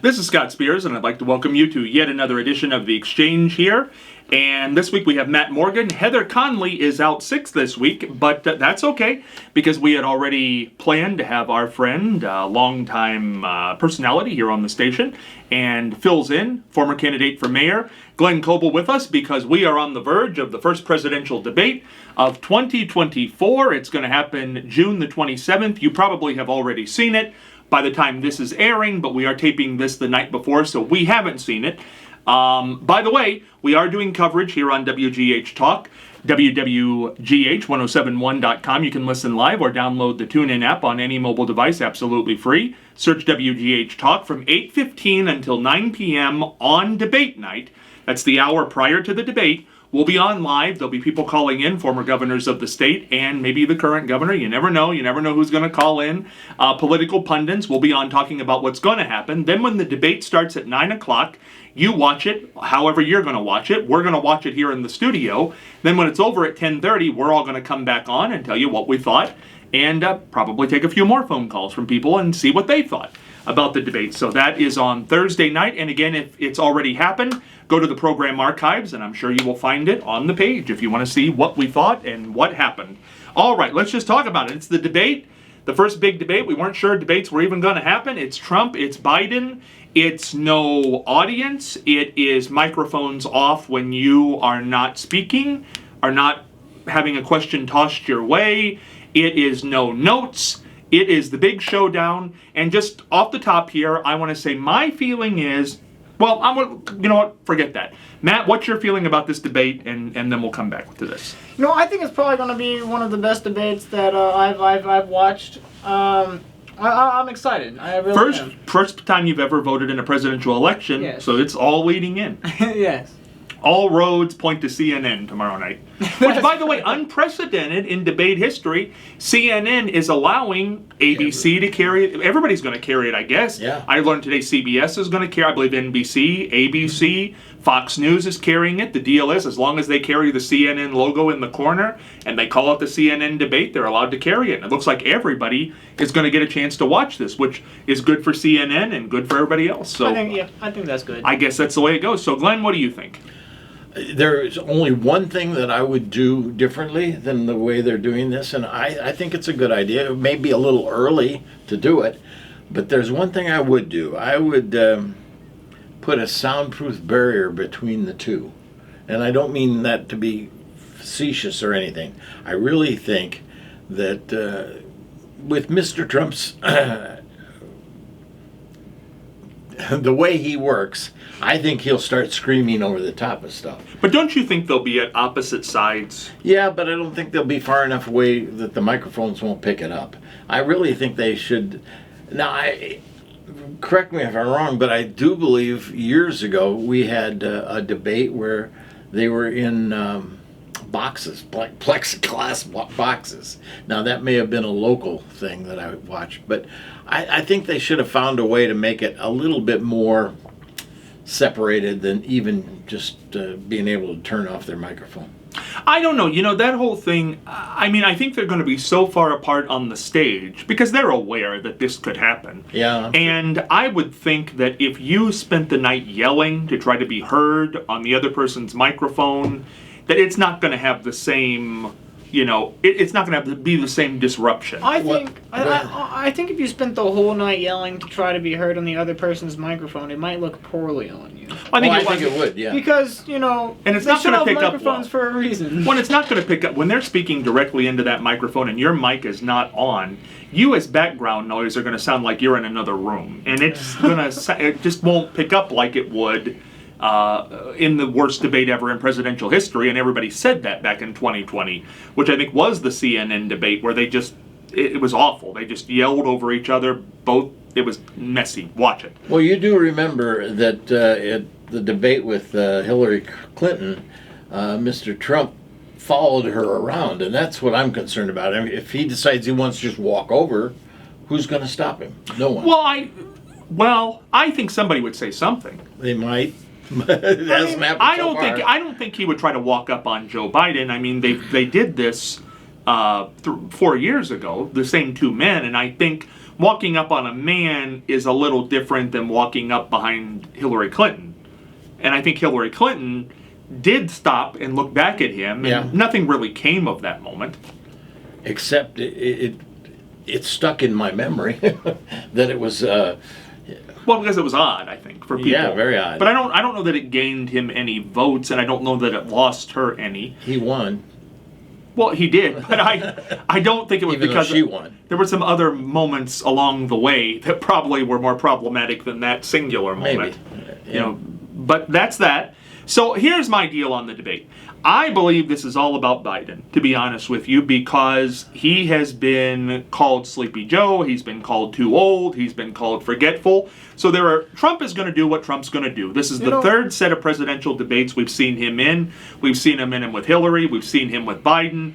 This is Scott Spears, and I'd like to welcome you to yet another edition of The Exchange here. And this week we have Matt Morgan. Heather Conley is out sick this week, but that's okay, because we had already planned to have our friend, longtime personality here on the station, and fills in, former candidate for mayor, Glenn Coble, with us, because we are on the verge of the first presidential debate of 2024. It's going to happen June the 27th. You probably have already seen it by the time this is airing, but we are taping this the night before, so we haven't seen it. By the way, we are doing coverage here on WGH Talk, www.gh1071.com. You can listen live or download the TuneIn app on any mobile device, absolutely free. Search WGH Talk from 8:15 until 9 p.m. on debate night. That's the hour prior to the debate. We'll be on live. There'll be people calling in, former governors of the state, and maybe the current governor. You never know. You never know who's going to call in. Political pundits will be on talking about what's going to happen. Then when the debate starts at 9 o'clock, you watch it however you're going to watch it. We're going to watch it here in the studio. Then when it's over at 10:30, we're all going to come back on and tell you what we thought, and probably take a few more phone calls from people and see what they thought about the debate. So that is on Thursday night. And again, if it's already happened, go to the program archives, and I'm sure you will find it on the page if you want to see what we thought and what happened. All right, let's just talk about it. It's the debate, the first big debate. We weren't sure debates were even going to happen. It's Trump, it's Biden. It's no audience. It is microphones off when you are not speaking, are not having a question tossed your way. It is no notes. It is the big showdown. And just off the top here, I want to say my feeling is, well, you know what? Forget that. Matt, what's your feeling about this debate? And then we'll come back to this. You know, I think it's probably going to be one of the best debates that I've watched. I'm excited. I really am. First time you've ever voted in a presidential election, yes. So it's all leading in. Yes. All roads point to CNN tomorrow night. Which, by the way, unprecedented in debate history. CNN is allowing ABC to carry it. Everybody's going to carry it, I guess. Yeah. I learned today CBS is going to carry, I believe NBC, ABC, Fox News is carrying it. The deal is, as long as they carry the CNN logo in the corner and they call it the CNN debate, they're allowed to carry it. And it looks like everybody is going to get a chance to watch this, which is good for CNN and good for everybody else. So I think that's good. I guess that's the way it goes. So, Glenn, what do you think? There is only one thing that I would do differently than the way they're doing this, and I think it's a good idea. It may be a little early to do it, but there's one thing I would do. I would put a soundproof barrier between the two. And I don't mean that to be facetious or anything. I really think that with Mr. Trump's the way he works, I think he'll start screaming over the top of stuff. But don't you think they'll be at opposite sides? Yeah, but I don't think they'll be far enough away that the microphones won't pick it up. I really think they should. Now, correct me if I'm wrong, but I do believe years ago we had a debate where they were in boxes, plexiglass boxes. Now, that may have been a local thing that I watched, but I think they should have found a way to make it a little bit more separated than even just being able to turn off their microphone. I don't know. You know, that whole thing, I mean, I think they're going to be so far apart on the stage because they're aware that this could happen. Yeah. And I would think that if you spent the night yelling to try to be heard on the other person's microphone, that it's not going to have the same, you know, it's not going to be the same disruption. I think if you spent the whole night yelling to try to be heard on the other person's microphone, it might look poorly on you. I think it would, yeah. Because, you know, and it's they not should going have to pick up microphones for a reason. When it's not going to pick up, when they're speaking directly into that microphone and your mic is not on, you as background noise are going to sound like you're in another room, and it's it just won't pick up like it would in the worst debate ever in presidential history, and everybody said that back in 2020, which I think was the CNN debate, where they just, it was awful. They just yelled over each other. It was messy. Watch it. Well, you do remember that at the debate with Hillary Clinton, Mr. Trump followed her around, and that's what I'm concerned about. I mean, if he decides he wants to just walk over, who's going to stop him? No one. Well, I think somebody would say something. They might. It hasn't happened so far. I don't think he would try to walk up on Joe Biden. I mean, they did this 4 years ago, the same two men, and I think walking up on a man is a little different than walking up behind Hillary Clinton. And I think Hillary Clinton did stop and look back at him, and nothing really came of that moment. Except it stuck in my memory that it was. Well, because it was odd, I think, for people. Yeah, very odd. But I don't know that it gained him any votes, and I don't know that it lost her any. He won. Well, he did, but I don't think it was Even because though she won. There were some other moments along the way that probably were more problematic than that singular moment. Maybe. You know, but that's that. So here's my deal on the debate. I believe this is all about Biden, to be honest with you, because he has been called Sleepy Joe, he's been called too old, he's been called forgetful. So Trump is going to do what Trump's going to do. This is the third set of presidential debates we've seen him in. We've seen him in with Hillary, we've seen him with Biden.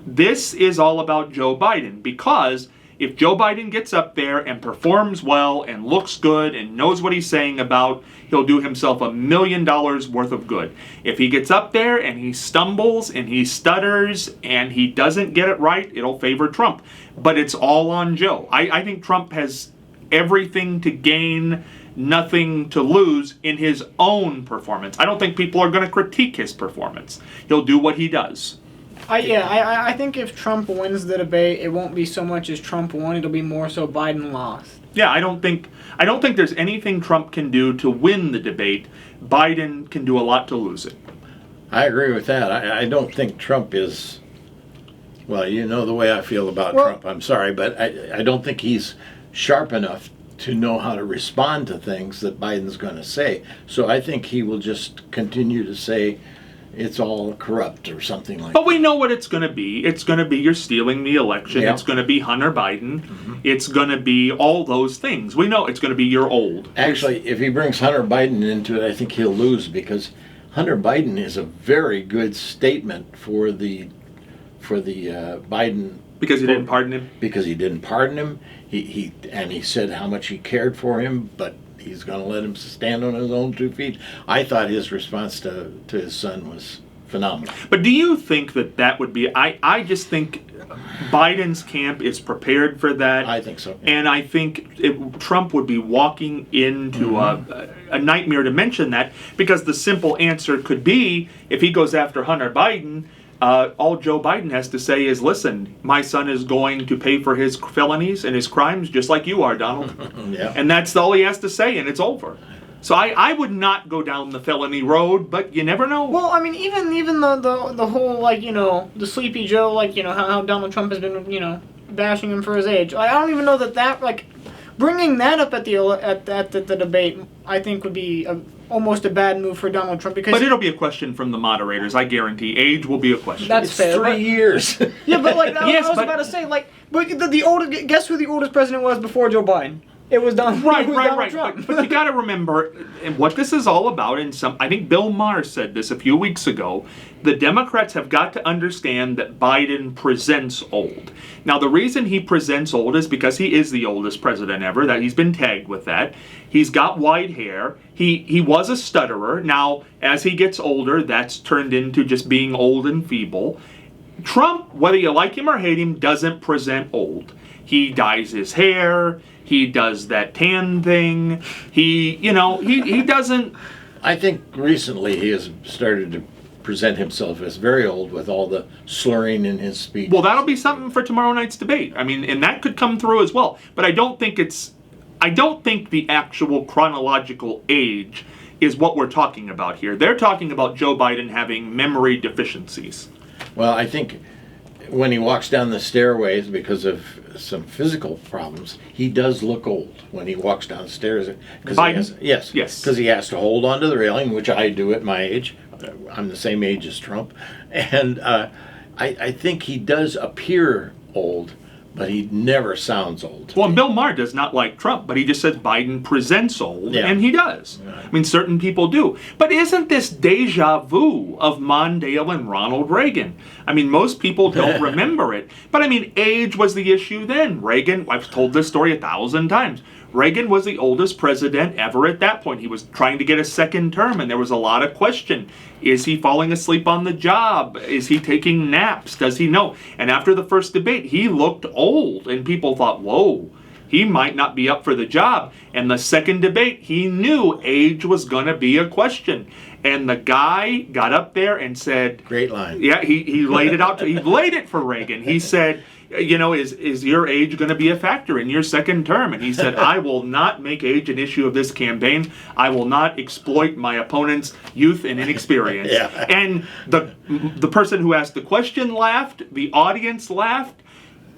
This is all about Joe Biden, because if Joe Biden gets up there and performs well and looks good and knows what he's saying about, he'll do himself $1 million worth of good. If he gets up there and he stumbles and he stutters and he doesn't get it right, it'll favor Trump. But it's all on Joe. I think Trump has everything to gain, nothing to lose in his own performance. I don't think people are going to critique his performance. He'll do what he does. I think if Trump wins the debate, it won't be so much as Trump won; it'll be more so Biden lost. Yeah, I don't think there's anything Trump can do to win the debate. Biden can do a lot to lose it. I agree with that. I don't think Trump is. Well, you know the way I feel about Trump. I'm sorry, but I don't think he's sharp enough to know how to respond to things that Biden's going to say. So I think he will just continue to say it's all corrupt or something like that. But we know what it's going to be. It's going to be you're stealing the election. Yeah. It's going to be Hunter Biden. Mm-hmm. It's going to be all those things. We know it's going to be you're old. Actually, if he brings Hunter Biden into it, I think he'll lose, because Hunter Biden is a very good statement for the Biden. Because he didn't pardon him? Because he didn't pardon him. He said how much he cared for him, but he's going to let him stand on his own 2 feet. I thought his response to his son was phenomenal. But do you think that would be... I just think Biden's camp is prepared for that. I think so. And I think Trump would be walking into a nightmare to mention that, because the simple answer could be, if he goes after Hunter Biden... all Joe Biden has to say is, listen, my son is going to pay for his felonies and his crimes just like you are, Donald. Yeah. And that's all he has to say, and it's over. So I would not go down the felony road, but you never know. Well, I mean, even the whole, like, the Sleepy Joe, like, how Donald Trump has been, bashing him for his age. I don't even know that, like, bringing that up at the debate, I think would be almost a bad move for Donald Trump, because... But it'll be a question from the moderators, I guarantee. Age will be a question. That's fair. 3 years. Yeah, but like I was about to say, like, but the oldest, guess who the oldest president was before Joe Biden? It was Donald Trump. But you got to remember, and what this is all about, I think Bill Maher said this a few weeks ago, the Democrats have got to understand that Biden presents old. Now, the reason he presents old is because he is the oldest president ever, that he's been tagged with that. He's got white hair. He was a stutterer. Now, as he gets older, that's turned into just being old and feeble. Trump, whether you like him or hate him, doesn't present old. He dyes his hair. He does that tan thing. He doesn't... I think recently he has started to present himself as very old with all the slurring in his speech. Well, that'll be something for tomorrow night's debate. I mean, and that could come through as well. But I don't think the actual chronological age is what we're talking about here. They're talking about Joe Biden having memory deficiencies. Well, I think when he walks down the stairways because of some physical problems, he does look old when he walks downstairs. Biden? Yes. Because he has to hold onto the railing, which I do at my age. I'm the same age as Trump. And I think he does appear old, but he never sounds old. Well, and Bill Maher does not like Trump, but he just says Biden presents old, and he does. I mean, certain people do. But isn't this deja vu of Mondale and Ronald Reagan? I mean, most people don't remember it. But I mean, age was the issue then. Reagan, I've told this story 1,000 times. Reagan was the oldest president ever at that point. He was trying to get a second term, and there was a lot of question. Is he falling asleep on the job? Is he taking naps? Does he know? And after the first debate, he looked old, and people thought, whoa, he might not be up for the job. And the second debate, he knew age was going to be a question. And the guy got up there and said, Great line. yeah, he laid it out. He laid it for Reagan. He said, you know, is your age going to be a factor in your second term? And he said, I will not make age an issue of this campaign. I will not exploit my opponent's youth and inexperience. Yeah. And the person who asked the question laughed, the audience laughed,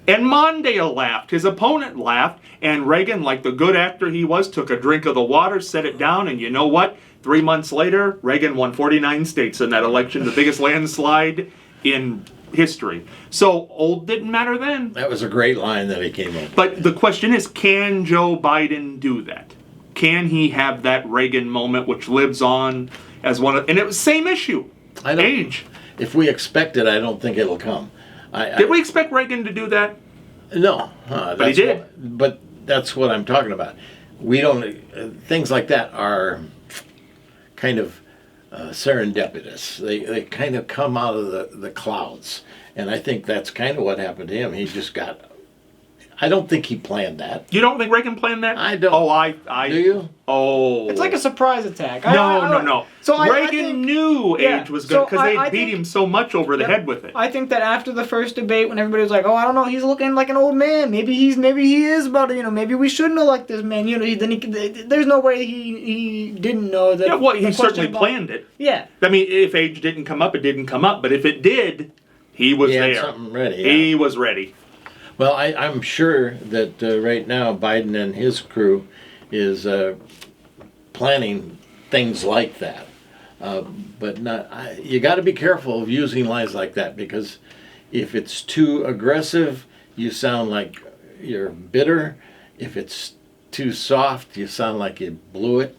and Mondale laughed. His opponent laughed, and Reagan, like the good actor he was, took a drink of the water, set it down, and you know what? 3 months later, Reagan won 49 states in that election, the biggest landslide in history. So old didn't matter then. That was a great line that he came up with. But the question is, can Joe Biden do that? Can he have that Reagan moment which lives on as one of, and it was same issue, age. If we expect it, I don't think it'll come. Did we expect Reagan to do that? No. But he did. But that's what I'm talking about. We don't, things like that are kind of serendipitous. They kind of come out of the clouds. And I think that's kind of what happened to him. He just got, I don't think he planned that. You don't think Reagan planned that? I don't. Oh, I Do you? Oh. It's like a surprise attack. No. So Reagan knew age was good because they beat him so much over the head with it. I think that after the first debate, when everybody was like, "Oh, I don't know, he's looking like an old man. Maybe he is about it. You know, maybe we shouldn't elect this man." You know, there's no way he didn't know that. Yeah, well, he certainly planned it. Yeah. I mean, if age didn't come up, it didn't come up. But if it did, he was there. He had something ready. Yeah. He was ready. Well, I'm sure that right now Biden and his crew is planning things like that. But you got to be careful of using lines like that, because if it's too aggressive, you sound like you're bitter. If it's too soft, you sound like you blew it.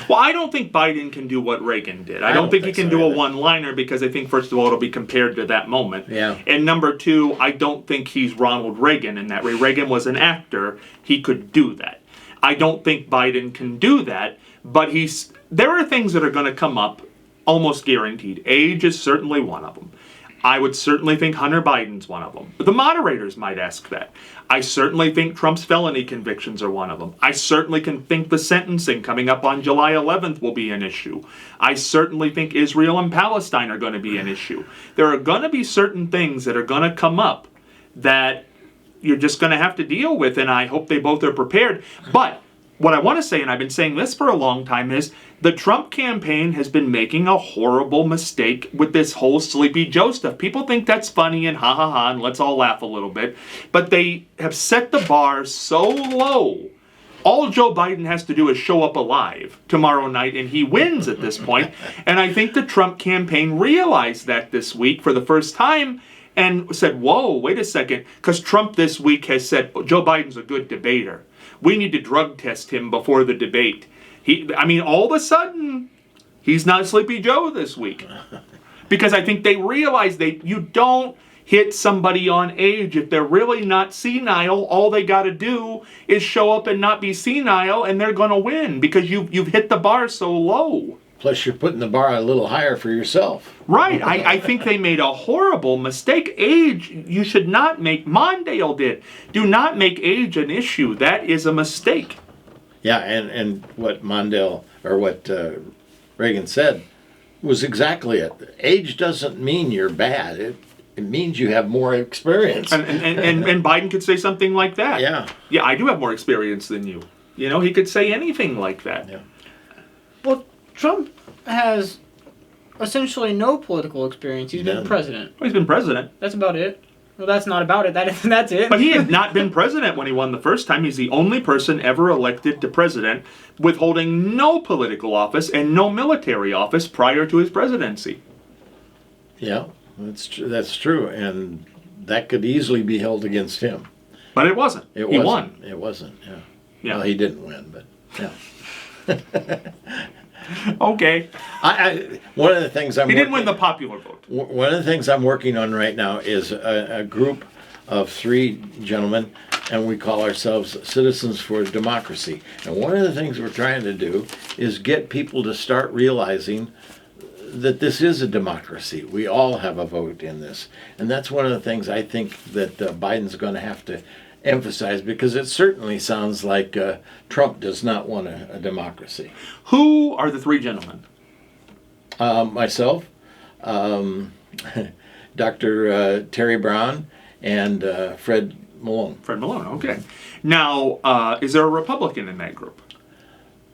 Well, I don't think Biden can do what Reagan did. I don't think he can do a one-liner, because I think, first of all, it'll be compared to that moment. Yeah. And number two, I don't think he's Ronald Reagan in that way. Reagan was an actor. He could do that. I don't think Biden can do that, but there are things that are going to come up, almost guaranteed. Age is certainly one of them. I would certainly think Hunter Biden's one of them. The moderators might ask that. I certainly think Trump's felony convictions are one of them. I certainly can think the sentencing coming up on July 11th will be an issue. I certainly think Israel and Palestine are going to be an issue. There are going to be certain things that are going to come up that you're just going to have to deal with, and I hope they both are prepared. But what I want to say, and I've been saying this for a long time, is the Trump campaign has been making a horrible mistake with this whole Sleepy Joe stuff. People think that's funny and ha ha ha, and let's all laugh a little bit. But they have set the bar so low. All Joe Biden has to do is show up alive tomorrow night, and he wins at this point. And I think the Trump campaign realized that this week for the first time and said, whoa, wait a second, because Trump this week has said, Joe Biden's a good debater. We need to drug test him before the debate. All of a sudden, he's not Sleepy Joe this week. Because I think they realize you don't hit somebody on age. If they're really not senile, all they got to do is show up and not be senile, and they're going to win, because you've hit the bar so low. Plus, you're putting the bar a little higher for yourself. Right. I think they made a horrible mistake. Age, you should not make. Mondale did. Do not make age an issue. That is a mistake. Yeah, and what Mondale, or what Reagan said, was exactly it. Age doesn't mean you're bad. It means you have more experience. And Biden could say something like that. Yeah. Yeah, I do have more experience than you. You know, he could say anything like that. Yeah. Well, Trump has essentially no political experience. He's been president. Well, he's been president. That's about it. Well, that's not about it. That's it. But he had not been president when he won the first time. He's the only person ever elected to president with holding no political office and no military office prior to his presidency. Yeah, that's true. And that could easily be held against him. But it wasn't. He won. It wasn't, yeah. Yeah. Well, he didn't win, but yeah. Okay. One of the things he didn't win the popular vote. One of the things I'm working on right now is a group of 3 gentlemen, and we call ourselves Citizens for Democracy. And one of the things we're trying to do is get people to start realizing that this is a democracy. We all have a vote in this. And that's one of the things I think that Biden's going to have to emphasize, because it certainly sounds like Trump does not want a democracy. Who are the three gentlemen? Myself, Dr. Terry Brown, and Fred Malone. Fred Malone, okay. Now, is there a Republican in that group?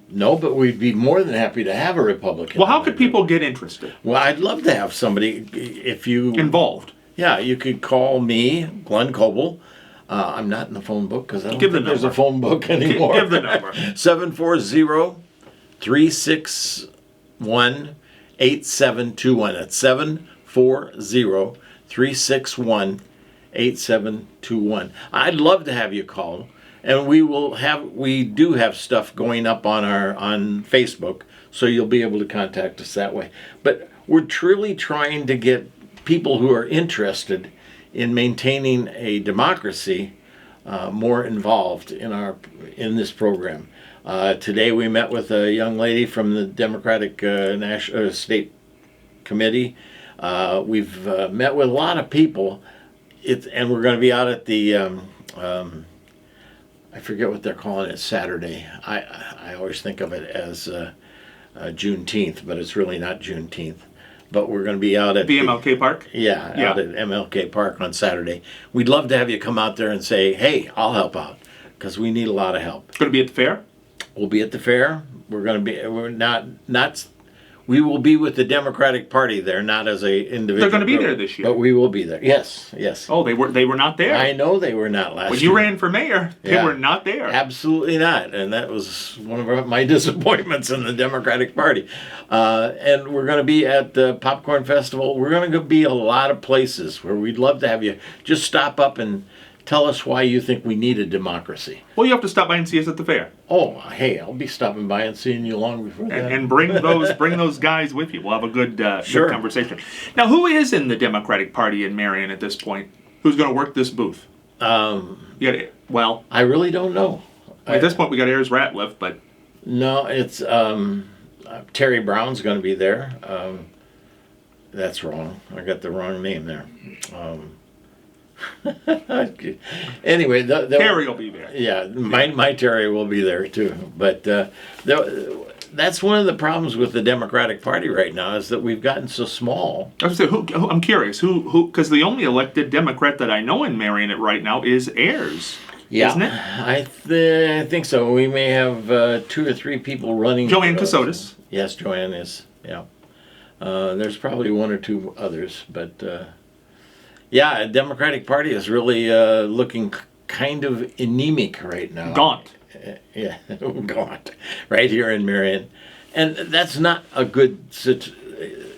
No, but we'd be more than happy to have a Republican. Well, how could people get interested? Well, I'd love to have somebody, if you... Involved. Yeah, you could call me, Glenn Coble. I'm not in the phone book because I don't think there's a phone book anymore. Give the number. 740-361-8721. That's 740-361-8721. I'd love to have you call. And we do have stuff going up on Facebook, so you'll be able to contact us that way. But we're truly trying to get people who are interested in maintaining a democracy more involved in this program. Today we met with a young lady from the Democratic State Committee. We've met with a lot of people, and we're going to be out at the I forget what they're calling it, Saturday. I always think of it as Juneteenth, but it's really not Juneteenth. But we're going to be out at the MLK Park? Yeah, out at MLK Park on Saturday. We'd love to have you come out there and say, hey, I'll help out, because we need a lot of help. Going to be at the fair? We'll be at the fair. We will be with the Democratic Party there, not as a individual. They're going to be there this year. But we will be there. Yes. Oh, they were not there. I know they were not last year. When you ran for mayor, they were not there. Absolutely not. And that was one of my disappointments in the Democratic Party. And we're going to be at the Popcorn Festival. We're going to be a lot of places where we'd love to have you just stop up and tell us why you think we need a democracy. Well, you have to stop by and see us at the fair. Oh, hey, I'll be stopping by and seeing you long before that. And bring those guys with you. We'll have a good conversation. Now, who is in the Democratic Party in Marion at this point? Who's going to work this booth? I really don't know. At this point, we got Ayers Ratliff, but no, it's Terry Brown's going to be there. That's wrong. I got the wrong name there. Anyway, Terry will be there. Yeah, my Terry will be there too. But that's one of the problems with the Democratic Party right now, is that we've gotten so small. I was gonna say, I'm curious, who? Because the only elected Democrat that I know in Marion right now is Ayers. Yeah, isn't it? I think so. We may have 2 or 3 people running. Joanne Casotis. Yes, Joanne is. Yeah. There's probably 1 or 2 others, but. Yeah, the Democratic Party is really looking kind of anemic right now. Gaunt. Yeah, gaunt. Right here in Marion. And that's not a good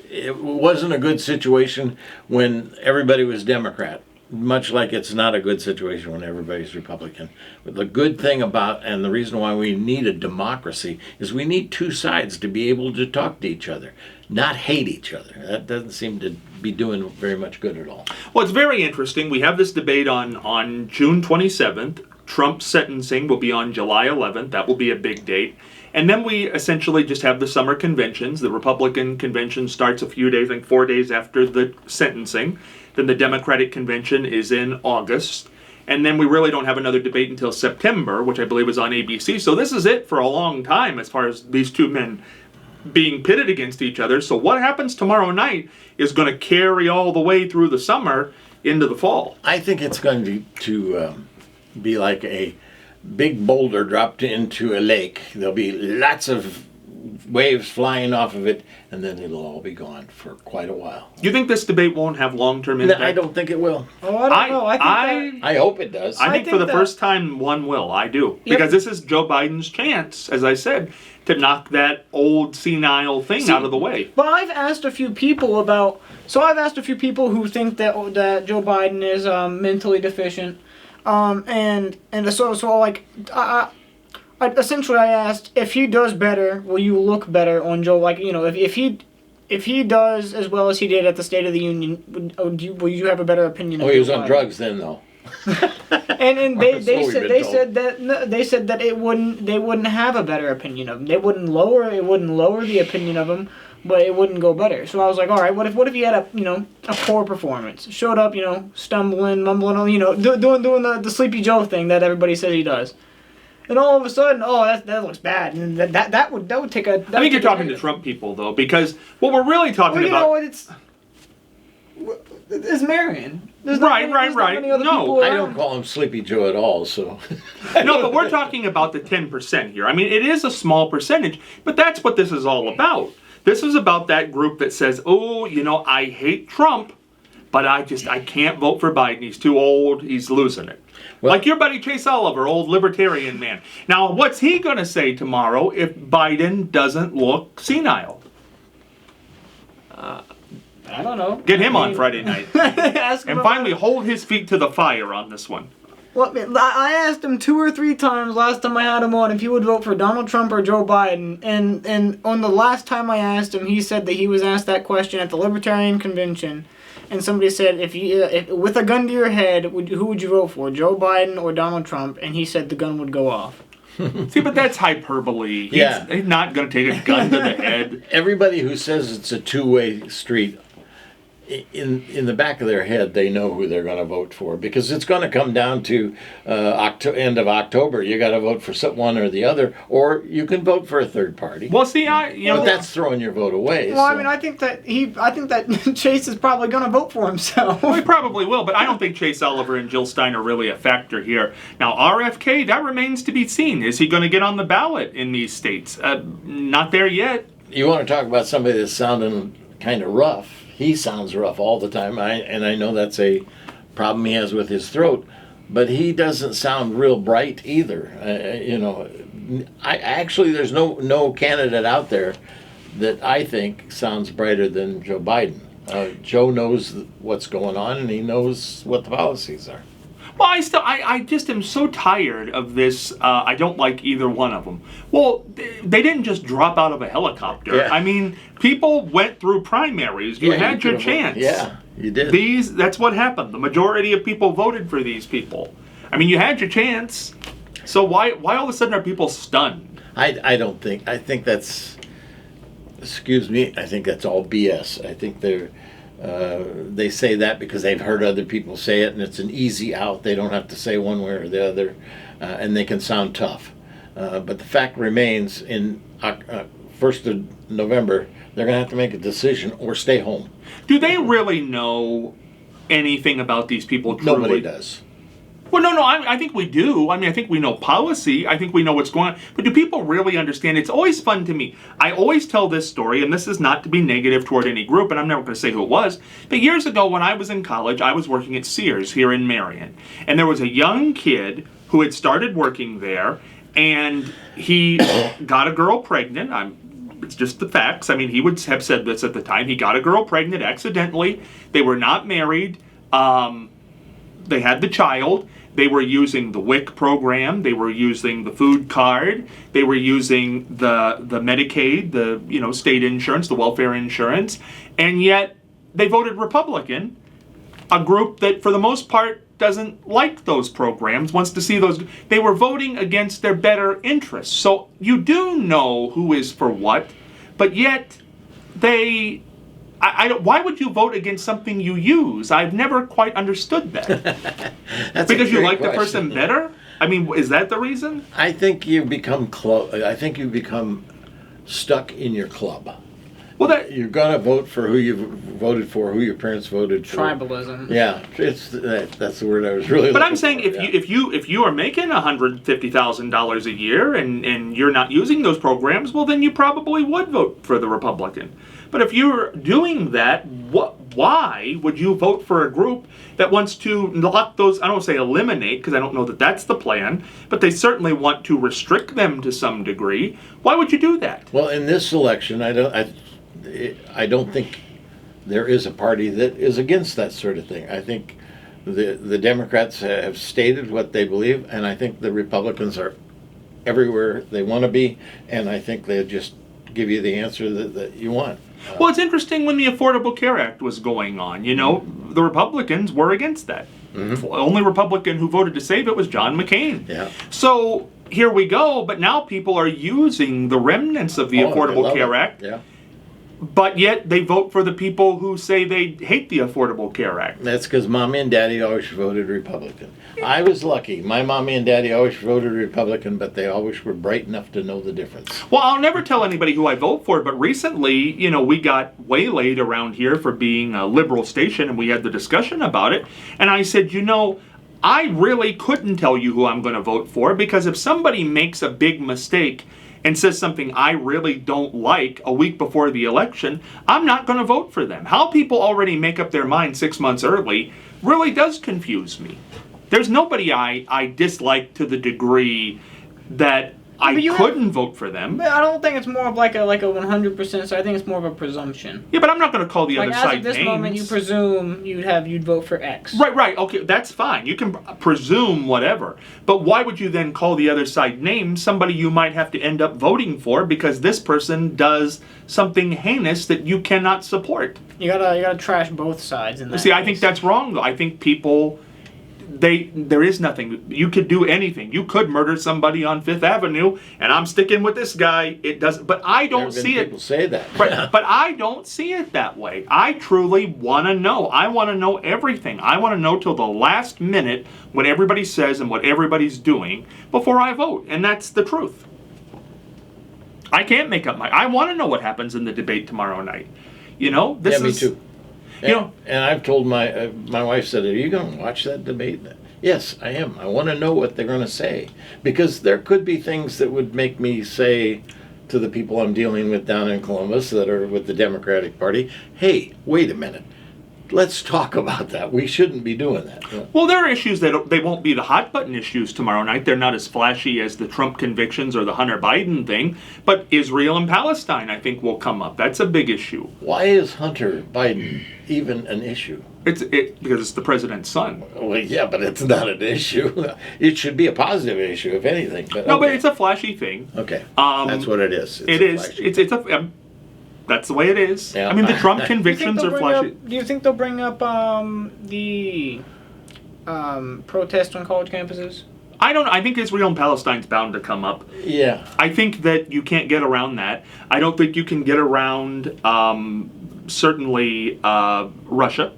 it wasn't a good situation when everybody was Democrat. Much like it's not a good situation when everybody's Republican. But the good thing about, and the reason why we need a democracy, is we need 2 sides to be able to talk to each other, not hate each other. That doesn't seem to be doing very much good at all. Well, it's very interesting. We have this debate on June 27th. Trump's sentencing will be on July 11th. That will be a big date. And then we essentially just have the summer conventions. The Republican convention starts a few days, I think 4 days after the sentencing. Then the Democratic convention is in August. And then we really don't have another debate until September, which I believe is on ABC. So this is it for a long time as far as these 2 men being pitted against each other. So what happens tomorrow night is going to carry all the way through the summer into the fall. I think it's going to be like a big boulder dropped into a lake. There'll be lots of waves flying off of it, and then it'll all be gone for quite a while. You think this debate won't have long-term impact? I don't think it will. Oh, I don't know. I hope it does. I think for the first time, one will. I do. Yep. Because this is Joe Biden's chance, as I said, to knock that old senile thing out of the way. But I've asked a few people who think that Joe Biden is mentally deficient, and so like essentially I asked, if he does better, will you look better on Joe? Like, you know, if he does as well as he did at the State of the Union, will you have a better opinion? Oh, he was on drugs then, though. and they said that they wouldn't have a better opinion of him. It wouldn't lower the opinion of him, but it wouldn't go better. So I was like, all right, what if he had a poor performance? Showed up, stumbling, mumbling, doing the Sleepy Joe thing that everybody says he does. And all of a sudden, that looks bad, and that would take a. I think you're talking to Trump people though, because what we're really talking about. It's Marion. There's right. No, I don't call him Sleepy Joe at all. So. No, but we're talking about the 10% here. I mean, it is a small percentage, but that's what this is all about. This is about that group that says, I hate Trump, but I can't vote for Biden. He's too old. He's losing it. Well, like your buddy Chase Oliver, old libertarian man. Now, what's he going to say tomorrow if Biden doesn't look senile? I don't know. Get him on Friday night. And finally hold his feet to the fire on this one. Well, I asked him 2 or 3 times last time I had him on if he would vote for Donald Trump or Joe Biden. And on the last time I asked him, he said that he was asked that question at the Libertarian Convention. And somebody said, if with a gun to your head, who would you vote for, Joe Biden or Donald Trump? And he said the gun would go off. See, but that's hyperbole. He's not going to take a gun to the head. Everybody who says it's a two-way street, in the back of their head, they know who they're going to vote for, because it's going to come down to end of October. You got to vote for one or the other, or you can vote for a third party. Well, see, but that's throwing your vote away. Well, so. I mean, I think that Chase is probably going to vote for himself. Well, he probably will, but I don't think Chase Oliver and Jill Stein are really a factor here. Now, RFK, that remains to be seen. Is he going to get on the ballot in these states? Not there yet. You want to talk about somebody that's sounding kind of rough? He sounds rough all the time, and I know that's a problem he has with his throat, but he doesn't sound real bright either. There's no candidate out there that I think sounds brighter than Joe Biden. Joe knows what's going on, and he knows what the policies are. Well, I just am so tired of this. I don't like either one of them. Well, they didn't just drop out of a helicopter. Yeah. I mean, people went through primaries. You had your chance. Yeah, you did. That's what happened. The majority of people voted for these people. I mean, you had your chance. So why all of a sudden are people stunned? I think that's, excuse me, I think that's all BS. I think they say that because they've heard other people say it, and it's an easy out. They don't have to say one way or the other, and they can sound tough. But the fact remains, in 1st of November, they're going to have to make a decision or stay home. Do they really know anything about these people truly? Nobody does. Well, no, I think we do. I mean, I think we know policy. I think we know what's going on. But do people really understand? It's always fun to me. I always tell this story, and this is not to be negative toward any group, and I'm never going to say who it was. But years ago, when I was in college, I was working at Sears here in Marion. And there was a young kid who had started working there, and he got a girl pregnant. It's just the facts. I mean, he would have said this at the time. He got a girl pregnant accidentally. They were not married. They had the child. They were using the WIC program. They were using the food card. They were using the Medicaid, the state insurance, the welfare insurance, and yet they voted Republican, a group that for the most part doesn't like those programs, wants to see those. They were voting against their better interests. So you do know who is for what, but yet they. Why would you vote against something you use? I've never quite understood that. That's because you like question. the person better? I mean, is that the reason? I think you become I think you become stuck in your club. Well, you're gonna vote for who you voted for, who your parents voted for. Tribalism. Yeah, that's the word I was really. But I'm saying if you are making $150,000 a year and you're not using those programs, well, then you probably would vote for the Republican. But if you're doing that, why would you vote for a group that wants to lock those? I don't say eliminate, because I don't know that that's the plan, but they certainly want to restrict them to some degree. Why would you do that? Well, in this election, I don't think there is a party that is against that sort of thing. I think the Democrats have stated what they believe, and I think the Republicans are everywhere they want to be, and I think they just give you the answer that you want. Well, it's interesting when the Affordable Care Act was going on. The Republicans were against that. Mm-hmm. The only Republican who voted to save it was John McCain. Yeah. So here we go, but now people are using the remnants of the Affordable Care Act. Yeah. but yet they vote for the people who say they hate the Affordable Care Act. That's because Mommy and Daddy always voted Republican. I was lucky. My Mommy and Daddy always voted Republican, but they always were bright enough to know the difference. Well, I'll never tell anybody who I vote for, but recently, we got waylaid around here for being a liberal station, and we had the discussion about it, and I said, I really couldn't tell you who I'm going to vote for, because if somebody makes a big mistake and says something I really don't like a week before the election, I'm not going to vote for them. How people already make up their mind 6 months early really does confuse me. There's nobody I dislike to the degree that I couldn't vote for them. But I don't think it's more of like a 100%. So I think it's more of a presumption. Yeah, but I'm not going to call the other side names. As of this moment, you presume you'd vote for X. Right. Okay, that's fine. You can presume whatever. But why would you then call the other side names somebody you might have to end up voting for because this person does something heinous that you cannot support? You gotta trash both sides in that. See, I think that's wrong, though. I think people. There is nothing. You could do anything. You could murder somebody on Fifth Avenue, and I'm sticking with this guy. It doesn't. But I don't see it. People say that. Right, but I don't see it that way. I truly want to know. I want to know everything. I want to know till the last minute what everybody says and what everybody's doing before I vote, and that's the truth. I can't make up I want to know what happens in the debate tomorrow night. Me too. And I've told my wife said, "Are you going to watch that debate?" Yes, I am. I want to know what they're going to say, because there could be things that would make me say to the people I'm dealing with down in Columbus that are with the Democratic Party, "Hey, wait a minute. Let's talk about that. We shouldn't be doing that." Well, there are issues that they won't be the hot button issues tomorrow night. They're not as flashy as the Trump convictions or the Hunter Biden thing, but Israel and Palestine, I think, will come up. That's a big issue. Why is Hunter Biden even an issue? Because it's the president's son. Well, yeah, but it's not an issue. It should be a positive issue, if anything. But no, but it's a flashy thing. Okay, that's what it is. That's the way it is. Yeah. I mean, the Trump convictions are flashy. Do you think they'll bring up the protest on college campuses? I think Israel and Palestine's bound to come up. Yeah. I think that you can't get around that. I don't think you can get around certainly Russia.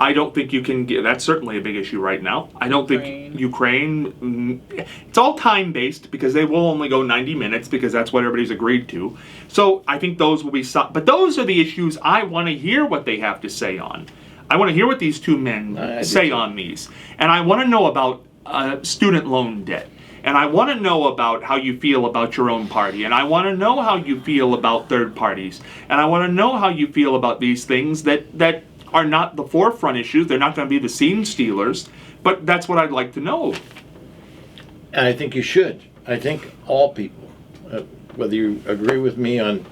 I don't think you can get. That's certainly a big issue right now. I don't think Ukraine. It's all time based because they will only go 90 minutes because that's what everybody's agreed to. So I think those will be. But those are the issues I want to hear what they have to say on. I want to hear what these two men say on these, and I want to know about student loan debt. And I want to know about how you feel about your own party. And I want to know how you feel about third parties. And I want to know how you feel about these things that are not the forefront issues. They're not going to be the scene stealers. But that's what I'd like to know. And I think you should. I think all people, whether you agree with me on,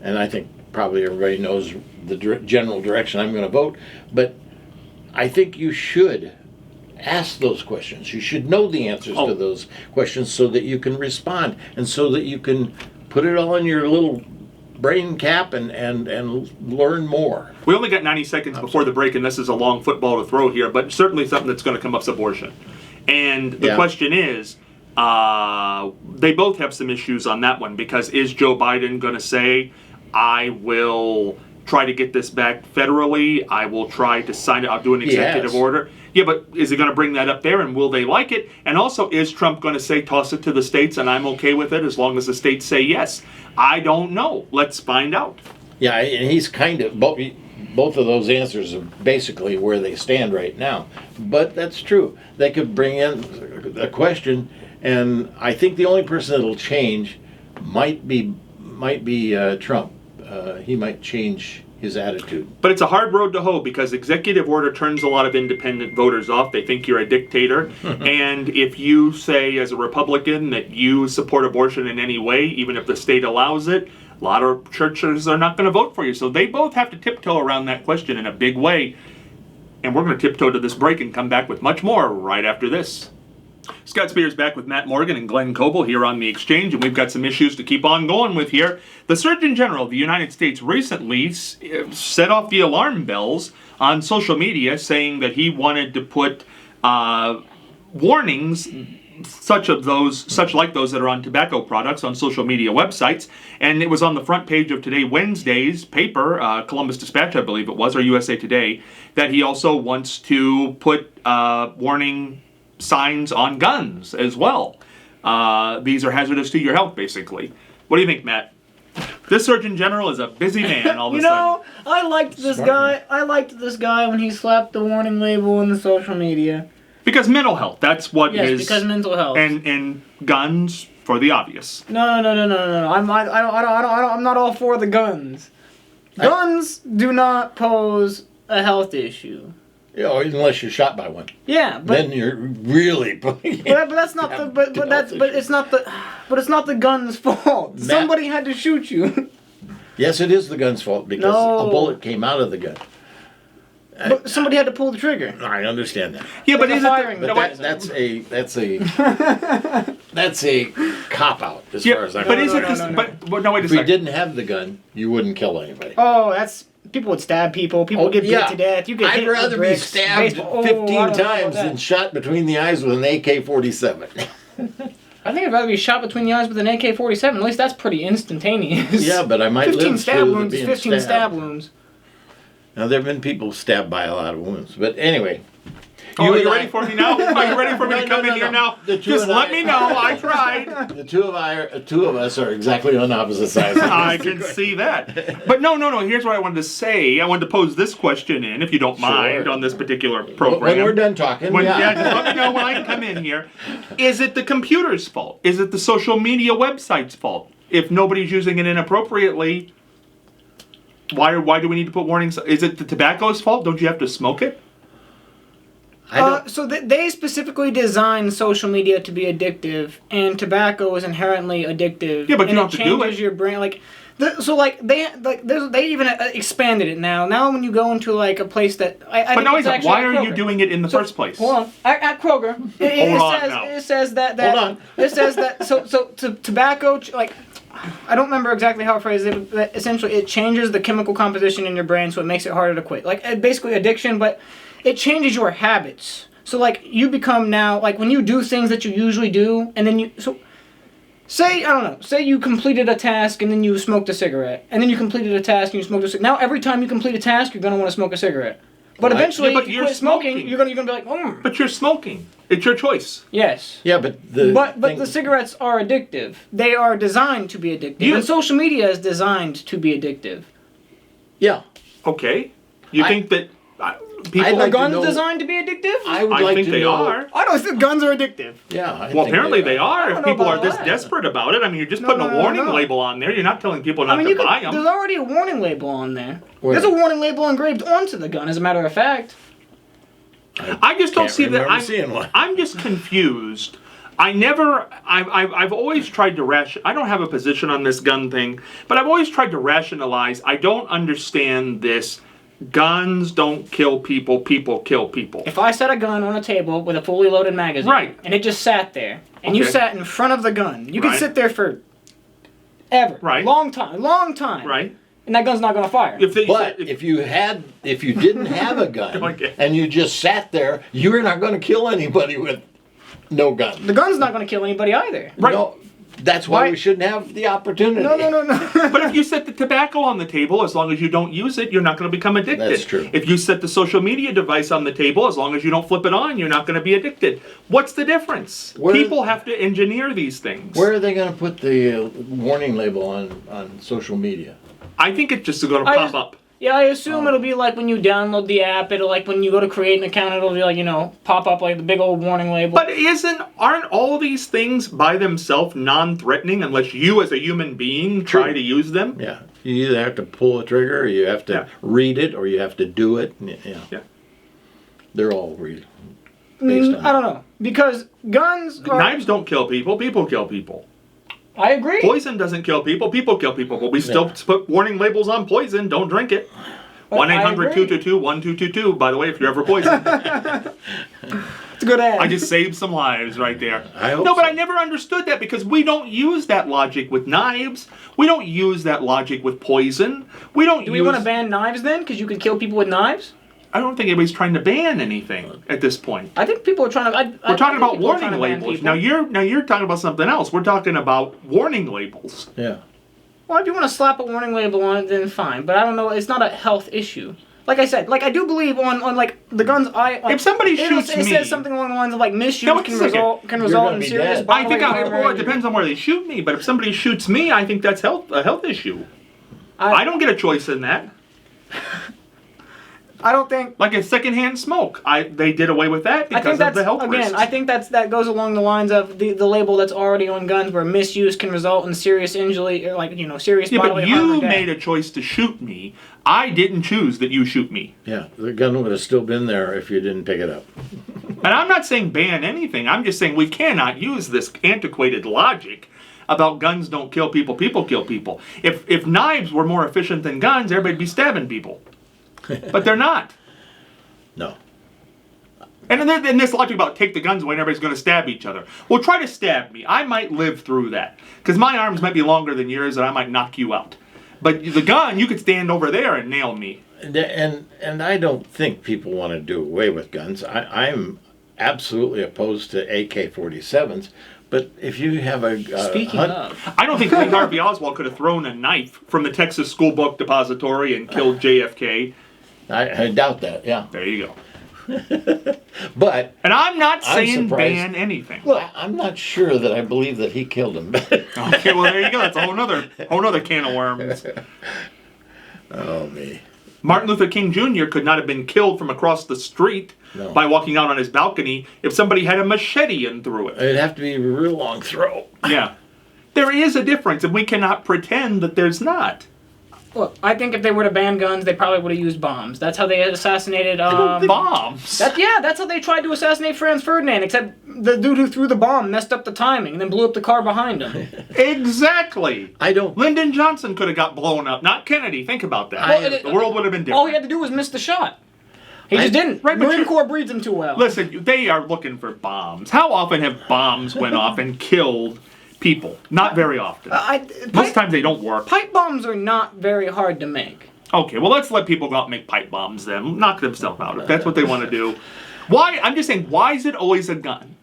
and I think probably everybody knows the general direction I'm going to vote, but I think you should ask those questions. You should know the answers to those questions so that you can respond and so that you can put it all in your little brain cap and learn more. We only got 90 seconds before the break, and this is a long football to throw here, but certainly something that's going to come up is abortion. And the question is, they both have some issues on that one, because is Joe Biden going to say, I will try to get this back federally, I will try to sign it, I'll do an executive order. Yeah, but is he going to bring that up there, and will they like it? And also, is Trump going to say, toss it to the states, and I'm okay with it as long as the states say yes? I don't know. Let's find out. Yeah, and he's kind of, both of those answers are basically where they stand right now. But that's true. They could bring in a question, and I think the only person that'll change might be Trump. He might change his attitude. But it's a hard road to hoe, because executive order turns a lot of independent voters off. They think you're a dictator. And if you say as a Republican that you support abortion in any way, even if the state allows it, a lot of churches are not going to vote for you. So they both have to tiptoe around that question in a big way. And we're going to tiptoe to this break and come back with much more right after this. Scott Spears back with Matt Morgan and Glenn Coble here on The Exchange, and we've got some issues to keep on going with here. The Surgeon General of the United States recently set off the alarm bells on social media, saying that he wanted to put warnings such like those that are on tobacco products on social media websites. And it was on the front page of today, Wednesday's paper, Columbus Dispatch, I believe it was, or USA Today, that he also wants to put warning signs on guns as well. These are hazardous to your health, basically. What do you think, Matt? This Surgeon General is a busy man all of a sudden. I liked this guy. I liked this guy when he slapped the warning label in the social media. Because mental health, that's what is... Yes, because mental health. And guns, for the obvious. No. I'm not all for the guns. Guns do not pose a health issue. Unless you're shot by one. Yeah, but then you're really. But that's not the. But it's not the. But it's not the gun's fault. Somebody had to shoot you. Yes, it is the gun's fault because a bullet came out of the gun. But somebody had to pull the trigger. I understand that. Yeah, but that's a cop out as far as I'm concerned. But no, wait a if second. you didn't have the gun, you wouldn't kill anybody. Oh, people would stab people. People get beat to death. You get I'd rather be stabbed 15 times than shot between the eyes with an AK-47. I think I'd rather be shot between the eyes with an AK-47. At least that's pretty instantaneous. Yeah, but I might 15 live stab through wounds. being 15 stab wounds. Now, there have been people stabbed by a lot of wounds. But anyway. Are you ready for me now? Are you ready for me to come in here now? Just let me know. I tried. The two of us are exactly on opposite sides. I can see that. But no. Here's what I wanted to say. I wanted to pose this question in, if you don't mind, on this particular program. When we're done talking. Yeah, just let me know when I can come in here. Is it the computer's fault? Is it the social media website's fault? If nobody's using it inappropriately, why do we need to put warnings? Is it the tobacco's fault? Don't you have to smoke it? So they specifically designed social media to be addictive, and tobacco is inherently addictive. Yeah, but you don't have to do it. Changes your brain. They even expanded it now. Now when you go into like a place that why are you doing it in the first place? Hold on, at Kroger, it says that hold on. It says that tobacco I don't remember exactly how it phrased it, but essentially it changes the chemical composition in your brain, so it makes it harder to quit. Like basically addiction, but it changes your habits. So like you become now like when you do things that you usually do, and then say you completed a task and then you smoked a cigarette, and then you completed a task and you smoked a cigarette. Now every time you complete a task, you're gonna want to smoke a cigarette. But eventually, if you quit smoking, you're gonna be like, But you're smoking. It's your choice. Yes. Yeah, but the cigarettes are addictive. They are designed to be addictive. And social media is designed to be addictive. Yeah. Okay. You think that are guns designed to be addictive? I think they are. I don't think guns are addictive. Yeah. Well, apparently they are. If people are this desperate about it, I mean, you're just putting a warning label on there. You're not telling people not to buy them. There's already a warning label on there. There's a warning label engraved onto the gun, as a matter of fact. I just don't see that. I'm just confused. I've always tried to I don't have a position on this gun thing, but I've always tried to rationalize. I don't understand this. Guns don't kill people. People kill people. If I set a gun on a table with a fully loaded magazine, and it just sat there, and you sat in front of the gun, you could sit there for ever, long time, right? And that gun's not going to fire. If you didn't have a gun and you just sat there, you're not going to kill anybody with no gun. The gun's not going to kill anybody either. Right. No, that's why we shouldn't have the opportunity. No. But if you set the tobacco on the table, as long as you don't use it, you're not going to become addicted. That's true. If you set the social media device on the table, as long as you don't flip it on, you're not going to be addicted. What's the difference? People have to engineer these things. Where are they going to put the warning label on social media? I think it's just going to pop up. Yeah, I assume it'll be like when you download the app, it'll like when you go to create an account, it'll be like, pop up like the big old warning label. But aren't all of these things by themselves non-threatening unless you as a human being try to use them? Yeah. You either have to pull the trigger or you have to read it or you have to do it. Yeah. They're all based on I don't know. Because knives don't kill people, people kill people. I agree. Poison doesn't kill people, people kill people. But we still put warning labels on poison. Don't drink it. 1-800-222-1222, by the way, if you're ever poisoned. It's a good ad. I just saved some lives right there. But I never understood that because we don't use that logic with knives. We don't use that logic with poison. Do we want to ban knives then? Because you can kill people with knives? I don't think anybody's trying to ban anything at this point. I think people are trying to. We're talking about warning labels. Now you're talking about something else. We're talking about warning labels. Yeah. Well, if you want to slap a warning label on it, then fine. But I don't know. It's not a health issue. Like I said, like I do believe on like the guns. If somebody shoots me, it says something along the lines of like misuse No, can it's like result in be serious dead. I bodily think harm. well, it depends on where they shoot me. But if somebody shoots me, I think that's a health issue. I don't get a choice in that. I don't think. Like a secondhand smoke, they did away with that because of the health risks. I think that goes along the lines of the label that's already on guns, where misuse can result in serious injury, or like serious bodily harm. But or you death. made a choice to shoot me. I didn't choose that you shoot me. Yeah, the gun would have still been there if you didn't pick it up. And I'm not saying ban anything. I'm just saying we cannot use this antiquated logic about guns don't kill people, people kill people. If knives were more efficient than guns, everybody'd be stabbing people. But they're not. No. And then this logic about take the guns away and everybody's going to stab each other. Well, try to stab me. I might live through that. Because my arms might be longer than yours and I might knock you out. But the gun, you could stand over there and nail me. And I don't think people want to do away with guns. I'm absolutely opposed to AK-47s. But if you have a Speaking of, I don't think Lee Harvey Oswald could have thrown a knife from the Texas School Book Depository and killed JFK. I doubt that, yeah. There you go. But And I'm not saying surprised. ban anything. well, I'm not sure that I believe that he killed him. Okay, well there you go. That's a whole nother can of worms. Oh, me. Martin Luther King Jr. could not have been killed from across the street No. by walking out on his balcony if somebody had a machete in through it. It'd have to be a real long throw. Yeah. There is a difference, and we cannot pretend that there's not. look, I think if they were to ban guns, they probably would have used bombs. That's how they assassinated. Bombs. That's how they tried to assassinate Franz Ferdinand. Except the dude who threw the bomb messed up the timing and then blew up the car behind him. Exactly. I don't. Lyndon Johnson could have got blown up, not Kennedy. Think about that. The world would have been different. All he had to do was miss the shot. He just didn't. Right, but Marine Corps breeds him too well. Listen, they are looking for bombs. How often have bombs went off and killed people? Not very often. Most times they don't work. Pipe bombs are not very hard to make. Okay, well let's let people go out and make pipe bombs then. Knock themselves out if that's what they want to do. Why? I'm just saying, why is it always a gun?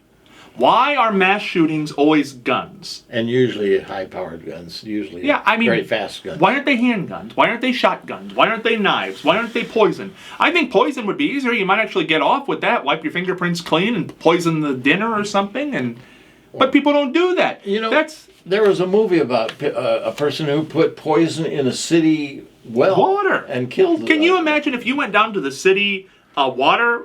Why are mass shootings always guns? And usually high-powered guns. Usually very fast guns. Why aren't they handguns? Why aren't they shotguns? Why aren't they knives? Why aren't they poison? I think poison would be easier. You might actually get off with that. Wipe your fingerprints clean and poison the dinner or something. But people don't do that. You know, there was a movie about a person who put poison in a city water and killed. Can you imagine if you went down to the city water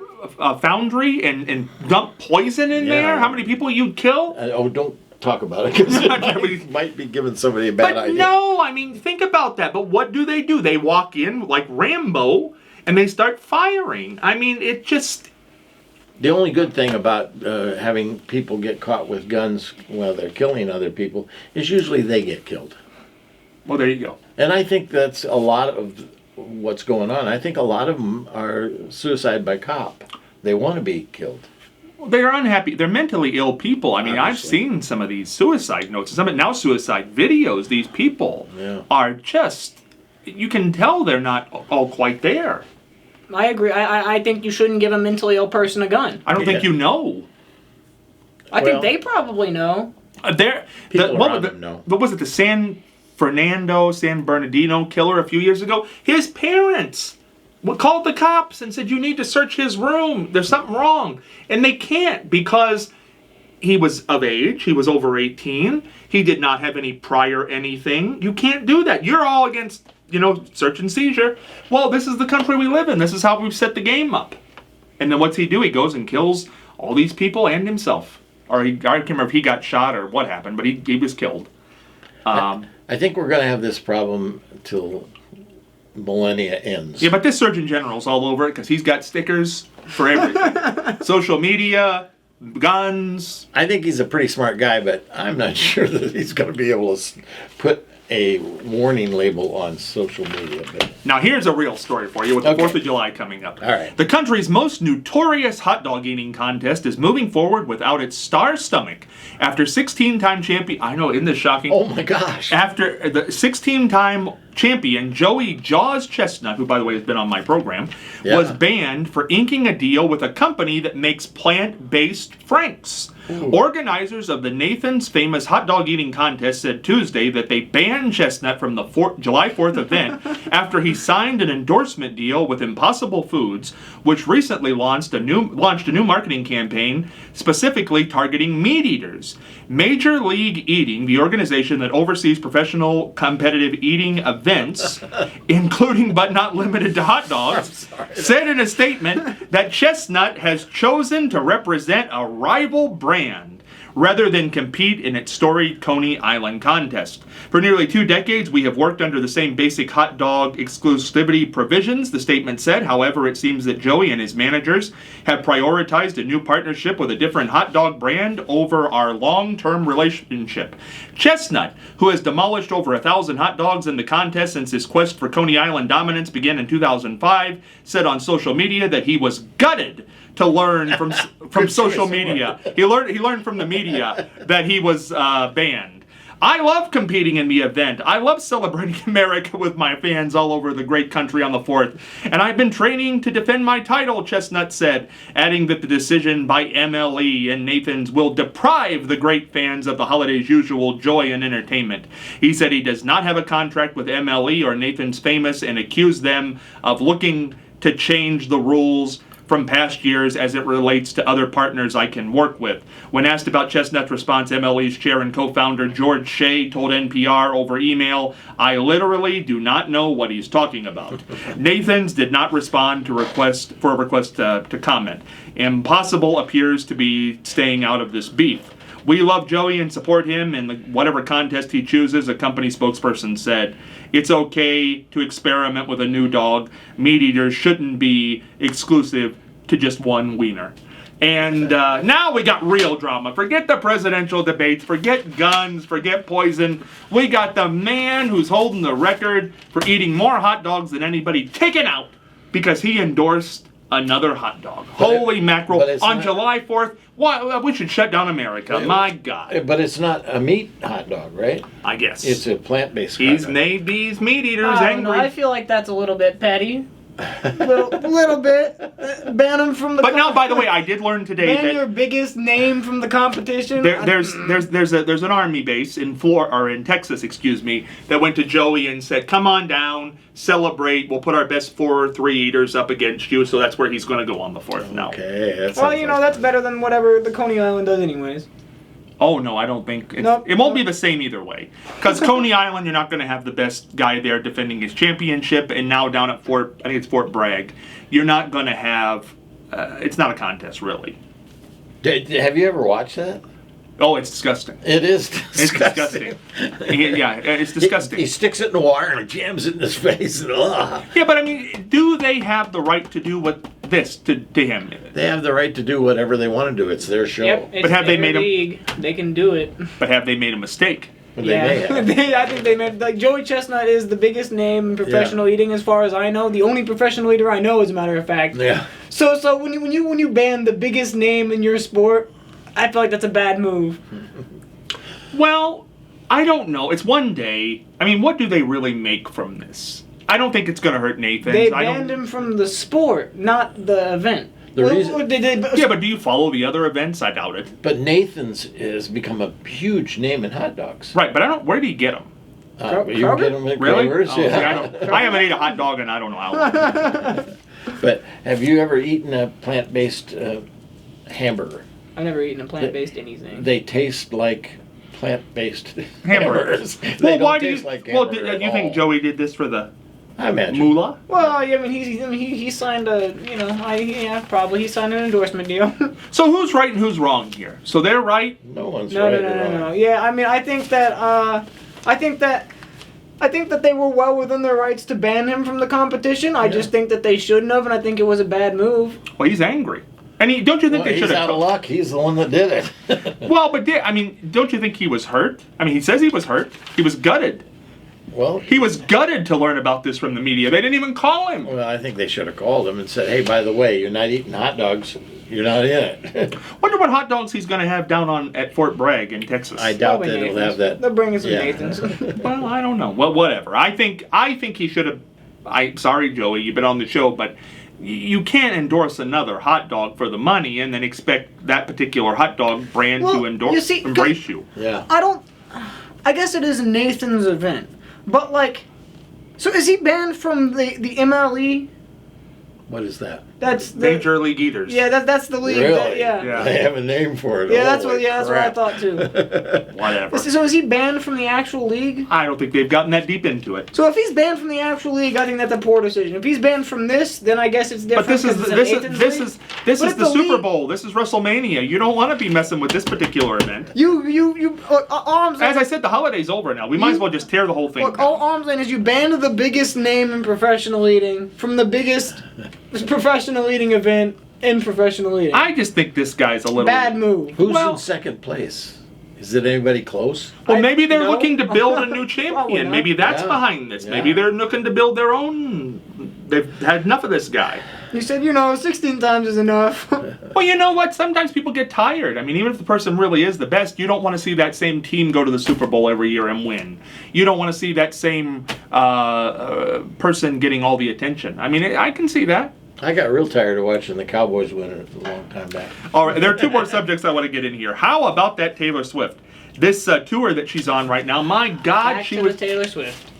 foundry and dumped poison in there? How many people you'd kill? Don't talk about it because it might be giving somebody a bad idea. No, I mean, think about that. But what do? They walk in like Rambo and they start firing. I mean, it just... The only good thing about having people get caught with guns while they're killing other people is usually they get killed. Well, there you go. And I think that's a lot of what's going on. I think a lot of them are suicide by cop. They want to be killed. Well, they are unhappy. They're mentally ill people. I mean, Obviously. I've seen some of these suicide notes, now suicide videos. These people are just... You can tell they're not all quite there. I agree. I think you shouldn't give a mentally ill person a gun. I don't think you know. I think they probably know. What was it? The San Bernardino killer a few years ago? His parents called the cops and said, you need to search his room. There's something wrong. And they can't because he was of age. He was over 18. He did not have any prior anything. You can't do that. You're all against... search and seizure. Well, this is the country we live in. This is how we've set the game up. And then what's he do? He goes and kills all these people and himself. Or I can't remember if he got shot or what happened, but he was killed. I think we're going to have this problem till millennia ends. Yeah, but this Surgeon General's all over it because he's got stickers for everything. Social media, guns. I think he's a pretty smart guy, but I'm not sure that he's going to be able to put a warning label on social media. But now here's a real story for you with the 4th of July coming up. All right. The country's most notorious hot dog eating contest is moving forward without its star stomach. After 16-time champion... I know, isn't this shocking? Oh my gosh. After the 16-time champion Joey Jaws Chestnut, who by the way has been on my program, Yeah. was banned for inking a deal with a company that makes plant-based Franks. Organizers of the Nathan's Famous Hot Dog Eating Contest said Tuesday that they banned Chestnut from the July 4th event after he signed an endorsement deal with Impossible Foods, which recently launched a new marketing campaign specifically targeting meat eaters. Major League Eating, the organization that oversees professional competitive eating events, including but not limited to hot dogs, said in a statement that Chestnut has chosen to represent a rival brand rather than compete in its storied Coney Island contest. For nearly 2 decades, we have worked under the same basic hot dog exclusivity provisions, the statement said. However, it seems that Joey and his managers have prioritized a new partnership with a different hot dog brand over our long-term relationship. Chestnut, who has demolished over 1,000 hot dogs in the contest since his quest for Coney Island dominance began in 2005, said on social media that he was gutted to learn from social media. He learned from the media that he was banned. I love competing in the event. I love celebrating America with my fans all over the great country on the 4th. And I've been training to defend my title, Chestnut said, adding that the decision by MLE and Nathan's will deprive the great fans of the holiday's usual joy and entertainment. He said he does not have a contract with MLE or Nathan's Famous and accused them of looking to change the rules from past years as it relates to other partners I can work with. When asked about Chestnut's response, MLE's chair and co-founder George Shea told NPR over email, "I literally do not know what he's talking about." Nathan's did not respond to a request to comment. Impossible appears to be staying out of this beef. "We love Joey and support him in whatever contest he chooses," a company spokesperson said. "It's okay to experiment with a new dog. Meat eaters shouldn't be exclusive to just one wiener." And now we got real drama. Forget the presidential debates, forget guns, forget poison. We got the man who's holding the record for eating more hot dogs than anybody taken out because he endorsed another hot dog. Holy mackerel. On July 4th, we should shut down America. My God. But it's not a meat hot dog, right? I guess. It's a plant-based hot He's dog. made these meat eaters I don't angry. know, I feel like that's a little bit petty. little bit. Ban him from the. But now, by the way, I did learn today ban that your biggest name from the competition. there's an army base in Texas, that went to Joey and said, "Come on down, celebrate. We'll put our best 4 or 3 eaters up against you." So that's where he's going to go on the 4th now. Okay. Well, that's better than whatever the Coney Island does, anyways. Oh no, I don't think it won't be the same either way. Because Coney Island, you're not going to have the best guy there defending his championship, and now down at Fort Bragg, you're not going to have. It's not a contest, really. Have you ever watched that? Oh, it's disgusting. It is It's disgusting. Yeah, it's disgusting. He sticks it in the water and jams it in his face. And, Yeah, but I mean, do they have the right to do to him? They have the right to do whatever they want to do. It's their show. Yep, But have they made league. They can do it. But have they made a mistake? But they may have. I think they made Joey Chestnut is the biggest name in professional eating as far as I know. The only professional eater I know, as a matter of fact. Yeah. So when you ban the biggest name in your sport, I feel like that's a bad move. Well, I don't know. It's one day. I mean, what do they really make from this? I don't think it's going to hurt Nathan. They banned him from the sport, not the event. Yeah, but do you follow the other events? I doubt it. But Nathan's has become a huge name in hot dogs. Right, but I don't. Where do you get them? You can get them at Really? Kroger's. Oh, Yeah. see, I haven't ate a hot dog and I don't know how long. But have you ever eaten a plant-based hamburger? I've never eaten a plant-based anything. They taste like plant-based Hamburgers. They Well, don't why do you? taste like Well, hamburger do at you think all. Joey did this for the I imagine. moolah? Well, I mean, he signed a, probably he signed an endorsement deal. So who's right and who's wrong here? So they're right. No one's No. right or wrong. Yeah, I mean, I think that they were well within their rights to ban him from the competition. I just think that they shouldn't have, and I think it was a bad move. Well, he's angry. And don't you think they should He's have? out of luck. He's the one that did it. Well, but don't you think he was hurt? I mean, he says he was hurt. He was gutted. Well, He was gutted to learn about this from the media. They didn't even call him. I think they should have called him and said, "Hey, by the way, you're not eating hot dogs. You're not in it. Wonder what hot dogs he's going to have down at Fort Bragg in Texas. I doubt Probably that it'll Nathan's. have that. They'll bring us some Yeah. Nathan's. Well, I don't know. Well, whatever. I think he should have. Sorry, Joey, you've been on the show, but you can't endorse another hot dog for the money and then expect that particular hot dog brand Well, to embrace you. Yeah. I guess it is Nathan's event, but like, so is he banned from the MLE? What is that? That's the Major League Eaters. Yeah, that's the league. Really? Yeah. They have a name for it. Yeah, that's Holy that's what I crap. thought too. Whatever. So is he banned from the actual league? I don't think they've gotten that deep into it. So if he's banned from the actual league, I think that's a poor decision. If he's banned from this, then I guess it's different. But this is 'cause it's a this Nathan's is league. this But is if the the Super league- Bowl. This is WrestleMania. You don't want to be messing with this particular event. All I'm saying, As I said, the holiday's over now. We might as well just tear the whole thing look, down. all I'm saying is you banned the biggest name in professional eating from the biggest professional eating event in professional eating. I just think this guy's a little Bad move. Who's Well- in second place? Is it anybody close? Well, maybe they're No. looking to build a new Probably champion. not. Maybe that's Yeah. behind this. Yeah. Maybe they're looking to build their own. They've had enough of this guy. You said, 16 times is enough. Well, you know what? Sometimes people get tired. I mean, even if the person really is the best, you don't want to see that same team go to the Super Bowl every year and win. You don't want to see that same person getting all the attention. I mean, I can see that. I got real tired of watching the Cowboys win it a long time back. All right, there are two more subjects I want to get in here. How about that Taylor Swift? This tour that she's on right now, my God, Back she to was... the Taylor Swift.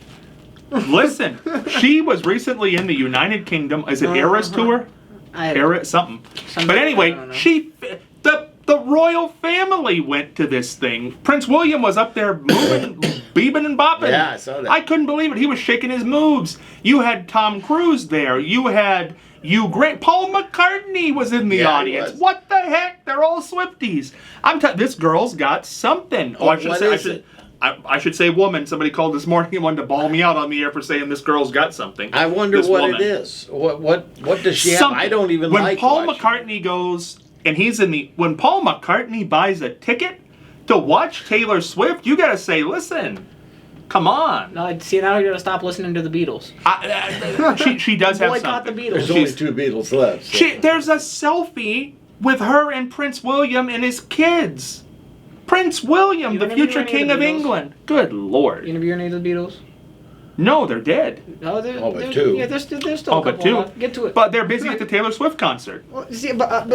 Listen, she was recently in the United Kingdom. Is it Eras Tour? Era something. But I anyway, don't know. the royal family went to this thing. Prince William was up there moving, beebing and bopping. Yeah, I saw that. I couldn't believe it. He was shaking his moves. You had Tom Cruise there. You had Hugh Grant. Paul McCartney was in the Yeah, he audience. was. What the heck? They're all Swifties. This girl's got something. Oh, I should What say. is it? I should say woman. Somebody called this morning and wanted to bawl me out on the air for saying this girl's got something. I wonder This what woman. it is. What does she have? Something. I don't even when like Paul watching. McCartney goes and he's in the when Paul McCartney buys a ticket to watch Taylor Swift, you gotta say, listen, come on. No, see, now you're going to stop listening to the Beatles. She does have Boycott the something. Beatles. There's only She's- two Beatles left. so- There's a selfie with her and Prince William and his kids. Prince William, You the don't interview future any of king the of Beatles? England. Good You Lord. interview any of the Beatles? No, they're dead. No, but two. Yeah, there's still Oh, a but couple two. left. Get to it. But they're busy at the Taylor Swift concert. Well, see, but Paul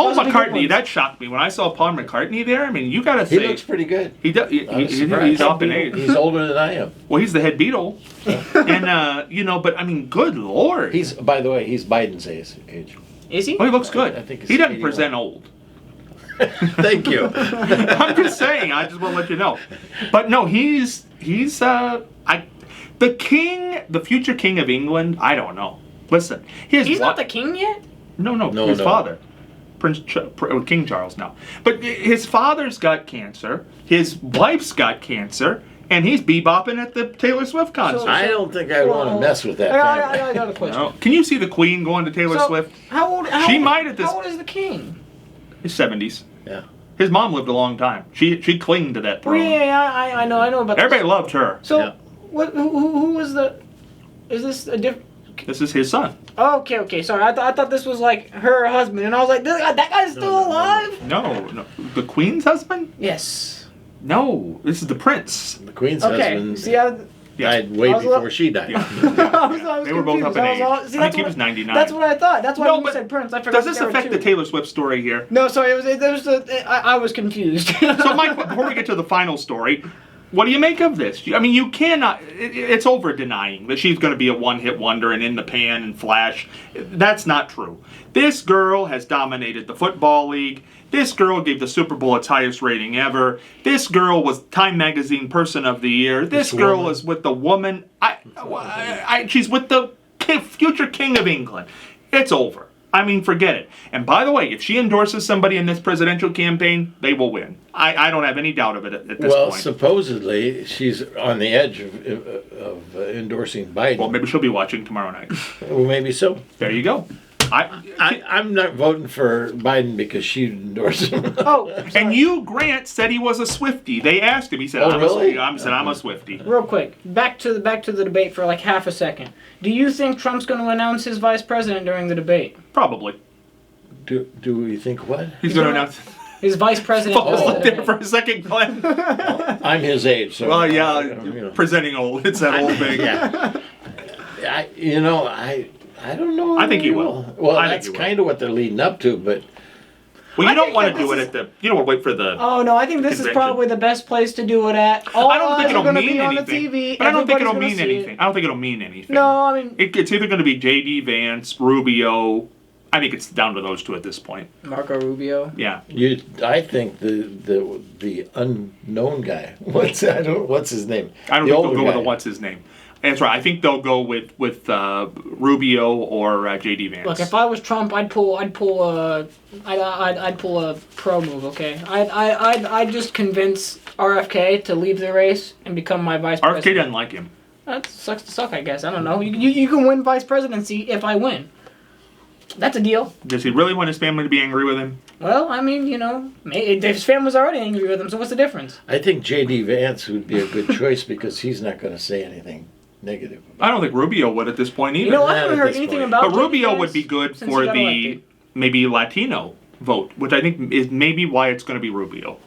Those are the good McCartney, ones. that shocked me when I saw Paul McCartney there. I mean, you gotta He say looks pretty good. he does. I was He's surprised. up in age. He's older than I am. Well, he's the head Beatle, and but I mean, good Lord, He's, by the way, he's Biden's age. is he? well, he looks good. I think it's he doesn't 81. present old. Thank you. I'm just saying. I just want to let you know. But no, he's the king, the future king of England. I don't know. Listen, He's not the king yet? No, No, his no. father. King Charles now. But his father's got cancer, his wife's got cancer, and he's bebopping at the Taylor Swift concert. I don't think I want to mess with that family. I got a question. No. Can you see the Queen going to Taylor So, Swift? How old? She might at this- How old is the king? His 70s. Yeah. His mom lived a long time. She clinged to that Oh, throne. yeah, I know about. Everybody loved her. So, Yeah. what? Who was the? Is this a different? This is his son. Oh, okay. Sorry, I thought this was like her husband, and I was like, that guy's still alive. No. The Queen's husband? Yes. No, this is the prince. The Queen's Okay. husband See, I died way I was a before little- she died. was They were both up confused. in I age. was all- I think that's he what- was 99. That's what I thought. That's why No, when you but said Prince, I forgot. Does that this there were affect the two. Taylor Swift story here? No, sorry. I was confused. So, Mike, before we get to the final story, what do you make of this? I mean, you cannot. It's over denying that she's going to be a one-hit wonder and in the pan and flash. That's not true. This girl has dominated the football league. This girl gave the Super Bowl its highest rating ever. This girl was Time Magazine Person of the Year. This girl woman. is with the woman. She's with the future King of England. It's over. I mean, forget it. And by the way, if she endorses somebody in this presidential campaign, they will win. I don't have any doubt of it at this Well, point. supposedly she's on the edge of endorsing Biden. Well, maybe she'll be watching tomorrow night. Well, maybe so. There you go. I'm not voting for Biden because she endorsed him. Oh, And Grant said he was a Swiftie. They asked him. He said, Oh, I'm really? I'm a Swiftie. real quick, back to the debate for like half a second. Do you think Trump's going to announce his vice president during the debate? Probably. Do we think what? He's going to announce. His vice president. Paul's during looked the there for debate. a second, Glenn. I'm his age, so. Well, yeah, you know. presenting old. It's that old thing. Yeah. I don't know. I think he will. Well, I think that's he will. kind of what they're leading up to, but Well, you I don't think want that to do it this at the. You don't want to wait for the. Oh no, I think this is Convention. probably the best place to do it at. All I don't think eyes it'll are gonna mean be on anything. the TV. But I don't think it'll Everybody's mean gonna see anything. I don't think it'll mean anything. No, I mean It's either going to be J.D. Vance, Rubio. I think it's down to those two at this point. Marco Rubio. Yeah. I think the unknown guy. What's his name? I don't think The they'll older go with guy. a what's his name. That's right. I think they'll go with Rubio or J.D. Vance. Look, if I was Trump, I'd pull a pro move. Okay, I'd just convince RFK to leave the race and become my vice RFK president. doesn't like him. That sucks to suck, I guess. I don't know. You can win vice presidency if I win. That's a deal. Does he really want his family to be angry with him? Well, I mean, his family's already angry with him, so what's the difference? I think J.D. Vance would be a good choice because he's not going to say anything negative. I don't think Rubio would at this point either. You know, I Not haven't at heard this anything point. about But J.D. Rubio Vance would be good since for he got the elected. maybe Latino vote, which I think is maybe why it's going to be Rubio.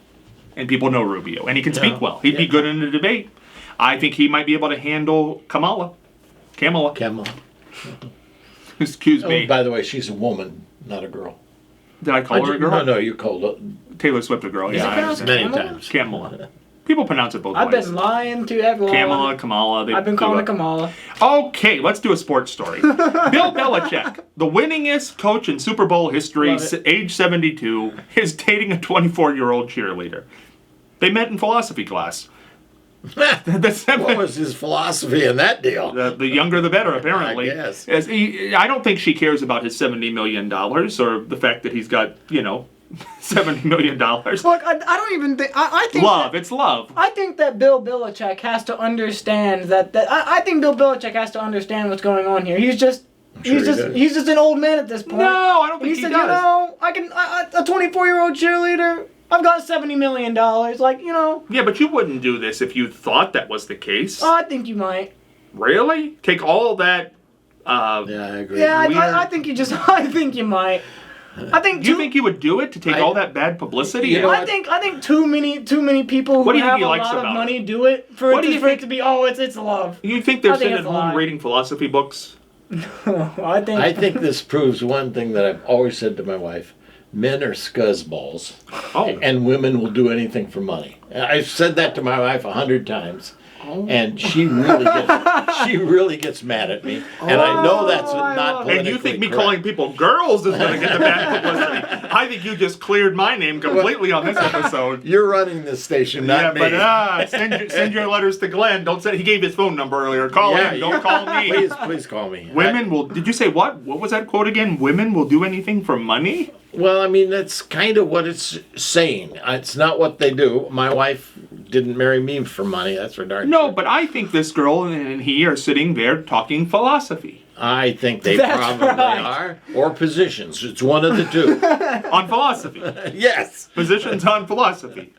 And people know Rubio. And he can speak Yeah. well. He'd be Yeah. good in the debate. I think he might be able to handle Kamala. Kamala. Excuse Oh, me. by the way, she's a woman, not a girl. Did I call her a girl? No, you called it Taylor Swift a girl. Is Yeah, it I pronounced understand. many Kamala? times. Kamala. People pronounce it both I've ways. been lying to everyone. Kamala. I've been calling it Kamala. Okay, let's do a sports story. Bill Belichick, the winningest coach in Super Bowl history, Love it. age 72, is dating a 24-year-old cheerleader. They met in philosophy class. That's What was his philosophy in that deal? the younger the better, apparently. I guess. I don't think she cares about his $70 million or the fact that he's got, $70 million. Look, I don't even think. I think Love, it's love. I think that Bill Belichick has to understand that I think Bill Belichick has to understand what's going on here. He's just sure he does. he's just an old man at this point. No, I don't And think he he said, does. a 24-year-old cheerleader. I've got $70 million. Yeah, but you wouldn't do this if you thought that was the case. I think you might. Really? Take all that. Yeah, I agree. Yeah, Weird. I think you just. I think you might. I think. Do you think you would do it to take I- all that bad publicity? You know I think too many people What who do you think have he a likes lot of about money do it for What do you for it think- to be it's love. You think they're I think sitting at it's a home lie. reading philosophy books? I think this proves one thing that I've always said to my wife. Men are scuzzballs, Oh. and women will do anything for money. I've said that to my wife 100 times, and she really gets mad at me. And I know that's I not love it. politically And you think me correct. calling people girls is going to get the bad publicity? I think you just cleared my name completely on this episode. You're running this station, not me. But send your letters to Glenn. Don't send. He gave his phone number earlier. Call Yeah, him. Don't call me. Please call me. Women will. Did you say what? What was that quote again? Women will do anything for money. Well, I mean, that's kind of what it's saying. It's not what they do. My wife didn't marry me for money. That's for darn No, sure. but I think this girl and he are sitting there talking philosophy I think they That's probably right. are. Or positions. It's one of the two. on philosophy. Yes. Positions on philosophy.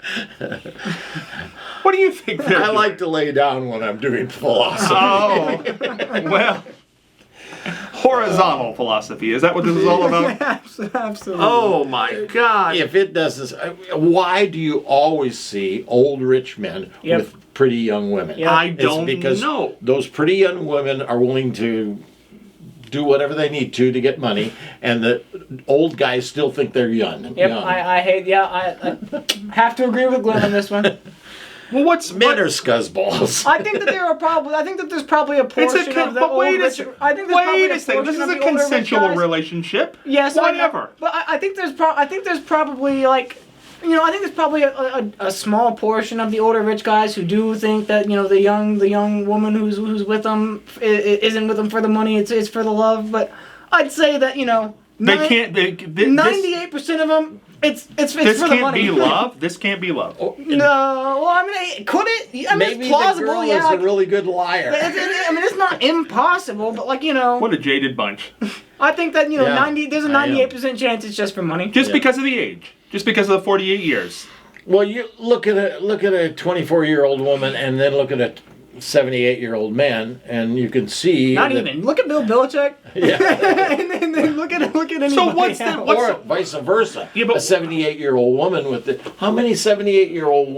What do you think they're I doing? like to lay down when I'm doing philosophy. Oh, well. Horizontal philosophy. Is that what this is all about? absolutely. Oh my God. If it doesn't, why do you always see old rich men Yep. with pretty young women? Yep. I It's don't because know. those pretty young women are willing to do whatever they need to get money, and the old guys still think they're young. Yep, young. I hate. Yeah, I have to agree with Glenn on this one. Well, what's Men are scuzzballs. I think that there are probably. I think that there's probably a portion of the but old wait a rich. second. I think there's probably Wait a second. This portion is of a the older rich consensual guys- relationship. Yes, I know. Whatever. But I think there's probably like. I think there's probably a small portion of the older rich guys who do think that the young woman who's with them isn't with them for the money. It's for the love. But I'd say that They can't. 98% of them. It's This for the can't money. be love. This can't be love. No, well, I mean, could it? I mean, Maybe it's plausible. the girl Yeah, is a really good liar. I mean, it's not impossible, but What a jaded bunch. I think that, Yeah, 90. There's a I am. 98% chance it's just for money. Just Yeah. because of the age. Just because of the 48 years. Well, you look at a 24-year-old woman, and then look at a 78-year-old man, and you can see Not that- even. Look at Bill Belichick. Yeah. and then look at anybody So what's the- else. what's- Or vice versa. Yeah, but- A 78-year-old woman with the how many 78-year-old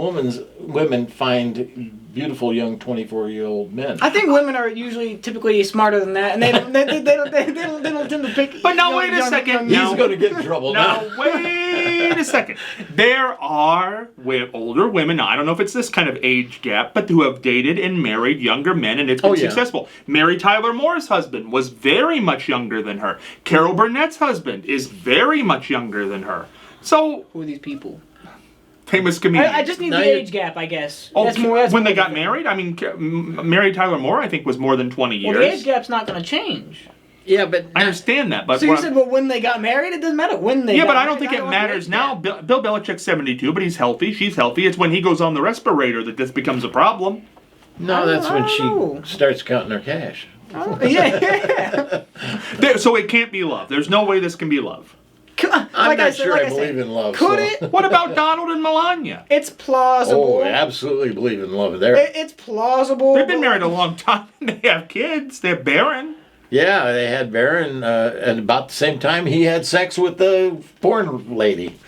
women find beautiful young 24-year-old men? I think women are usually typically smarter than that, and they don't tend to pick. But now, wait a second. He's Now- going to get in trouble Now, now. wait a second. There are older women, I don't know if it's this kind of age gap, but who have dated and married younger men, and it's been Oh, yeah. successful. Mary Tyler Moore's husband was very much younger than her. Carol Burnett's husband is very much younger than her. So, Who are these people? famous comedian. I just need Now the you're- age gap, I guess. Oh, That's when they more got different. married? I mean, Mary Tyler Moore, I think, was more than 20 years. Well, the age gap's not going to change. Yeah, but I understand that, but... So you what- said, well, when they got married, it doesn't matter when they. Yeah, got but I don't married, think it want the matters age now. gap. Bill Belichick's 72, but he's healthy. She's healthy. It's when he goes on the respirator that this becomes a problem. no, that's when she Oh. starts counting her cash. Oh, yeah. So it can't be love. There's no way this can be love. I'm not sure I believe in love. Could so- it? What about Donald and Melania? It's plausible. Oh, I absolutely believe in love there. It's plausible. They've been but- married a long time. They have kids. They're barren. Yeah, they had Baron at about the same time he had sex with the porn lady.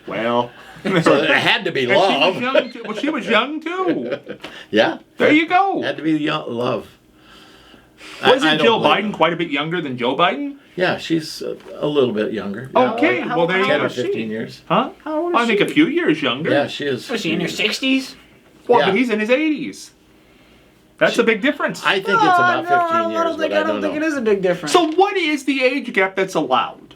Well, So it had to be and she was love. young too. Well, she was young too. Yeah. There you go. Had to be love. Wasn't I don't Jill believe Biden it. quite a bit younger than Joe Biden? Yeah, she's a little bit younger. Okay, how- well there you 10 go. or 15 years. Huh? How old is I think she? a few years younger. Yeah, she is. Was she in her 60s? Well, Yeah. but he's in his 80s. That's a big difference. I think it's about 15 I years, don't think, but I don't think know. it is a big difference. So what is the age gap that's allowed?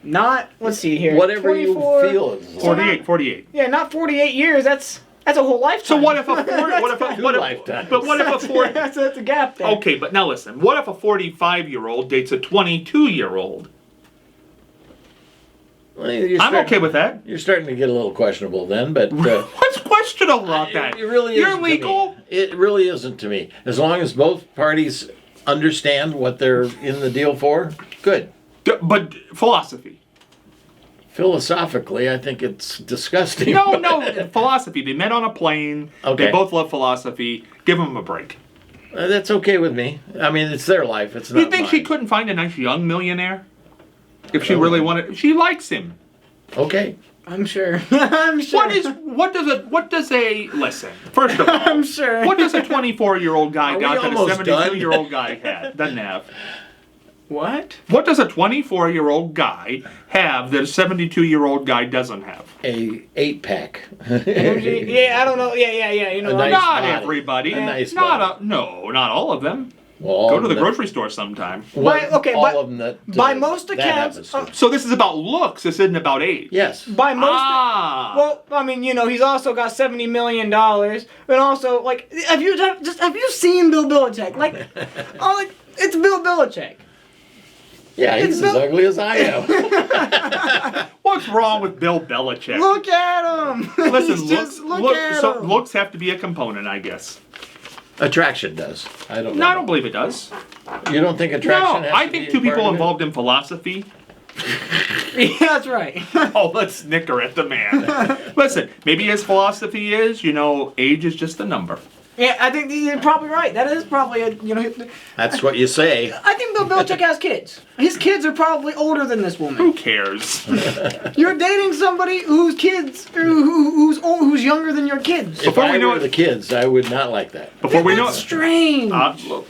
Not, let's see here. Whatever you 24 feel is 48. Yeah, not 48 years. That's a whole lifetime. So what if a what if lifetimes. but what if a 40 that's a gap there. Okay, but now listen. What if a 45-year-old dates a 22-year-old? Well, you're I'm starting- okay with that. You're starting to get a little questionable then, but What's questionable about that? it really You're isn't to legal. me. It really isn't to me. As long as both parties understand what they're in the deal for, good. But philosophy. Philosophically, I think it's disgusting. No, philosophy. They met on a plane. Okay. They both love philosophy. Give them a break. That's okay with me. I mean, it's their life. It's not You think she mine. couldn't find a nice young millionaire? If she really wanted, she likes him. Okay. I'm sure. I'm sure. What does a listen? First of all, I'm sure. what does a 24-year-old guy Are we got that a almost done? 72-year-old guy doesn't have? What? What does a 24-year-old guy have that a 72-year-old guy doesn't have? A 8-pack. Yeah, I don't know. Yeah. You know, A nice Not body. everybody. A nice not all of them. Well, Go to the grocery store sometime. all of them that. by most that accounts, happens to. So this is about looks. This isn't about age. Yes. by most. Ah. Well, I mean, he's also got $70 million, but also, like, have you seen Bill Belichick? Like, it's Bill Belichick. Yeah, he's It's as Bill- ugly as I am. What's wrong with Bill Belichick? Look at him. Listen, He's just- look at him. looks have to be a component, I guess. Attraction does. I don't know. No, I don't believe it does. You don't think attraction No, has I to think be two a part people of it? involved in philosophy. Yeah, that's right. Oh, let's snicker at the man. Listen, maybe his philosophy is, age is just a number. Yeah, I think you're probably right. That is probably That's what you say. I think Bill Belichick has kids. His kids are probably older than this woman. Who cares? You're dating somebody whose kids, who's younger than your kids. If Before I we know were it- the kids, I would not like that. Before we know That's it, strange.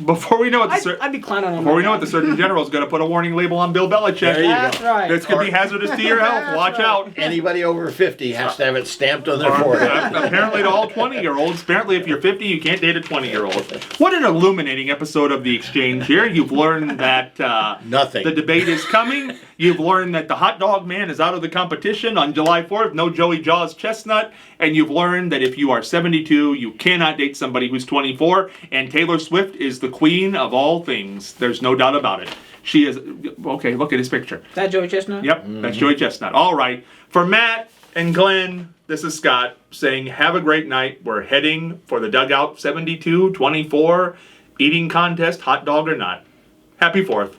before we know what the I'd be clowning on him. before we right know now. it, the Surgeon General is going to put a warning label on Bill Belichick. There you go. That's right. This could be hazardous to your health. That's Watch right. out. Anybody over 50 has to have it stamped on their Or, forehead. apparently to all 20-year-olds. Apparently if you're 50, you can't date a 20-year-old. What an illuminating episode of The Exchange here. You've learned that Nothing. the debate is coming. You've learned that the hot dog man is out of the competition on July 4th. No Joey Jaws Chestnut. And you've learned that if you are 72, you cannot date somebody who's 24. And Taylor Swift is the queen of all things. There's no doubt about it. She is... Okay, look at his picture. That Joey Chestnut? Yep, that's Joey Chestnut. All right. For Matt and Glenn, this is Scott saying, have a great night. We're heading for the dugout 72-24 eating contest, hot dog or not. Happy 4th.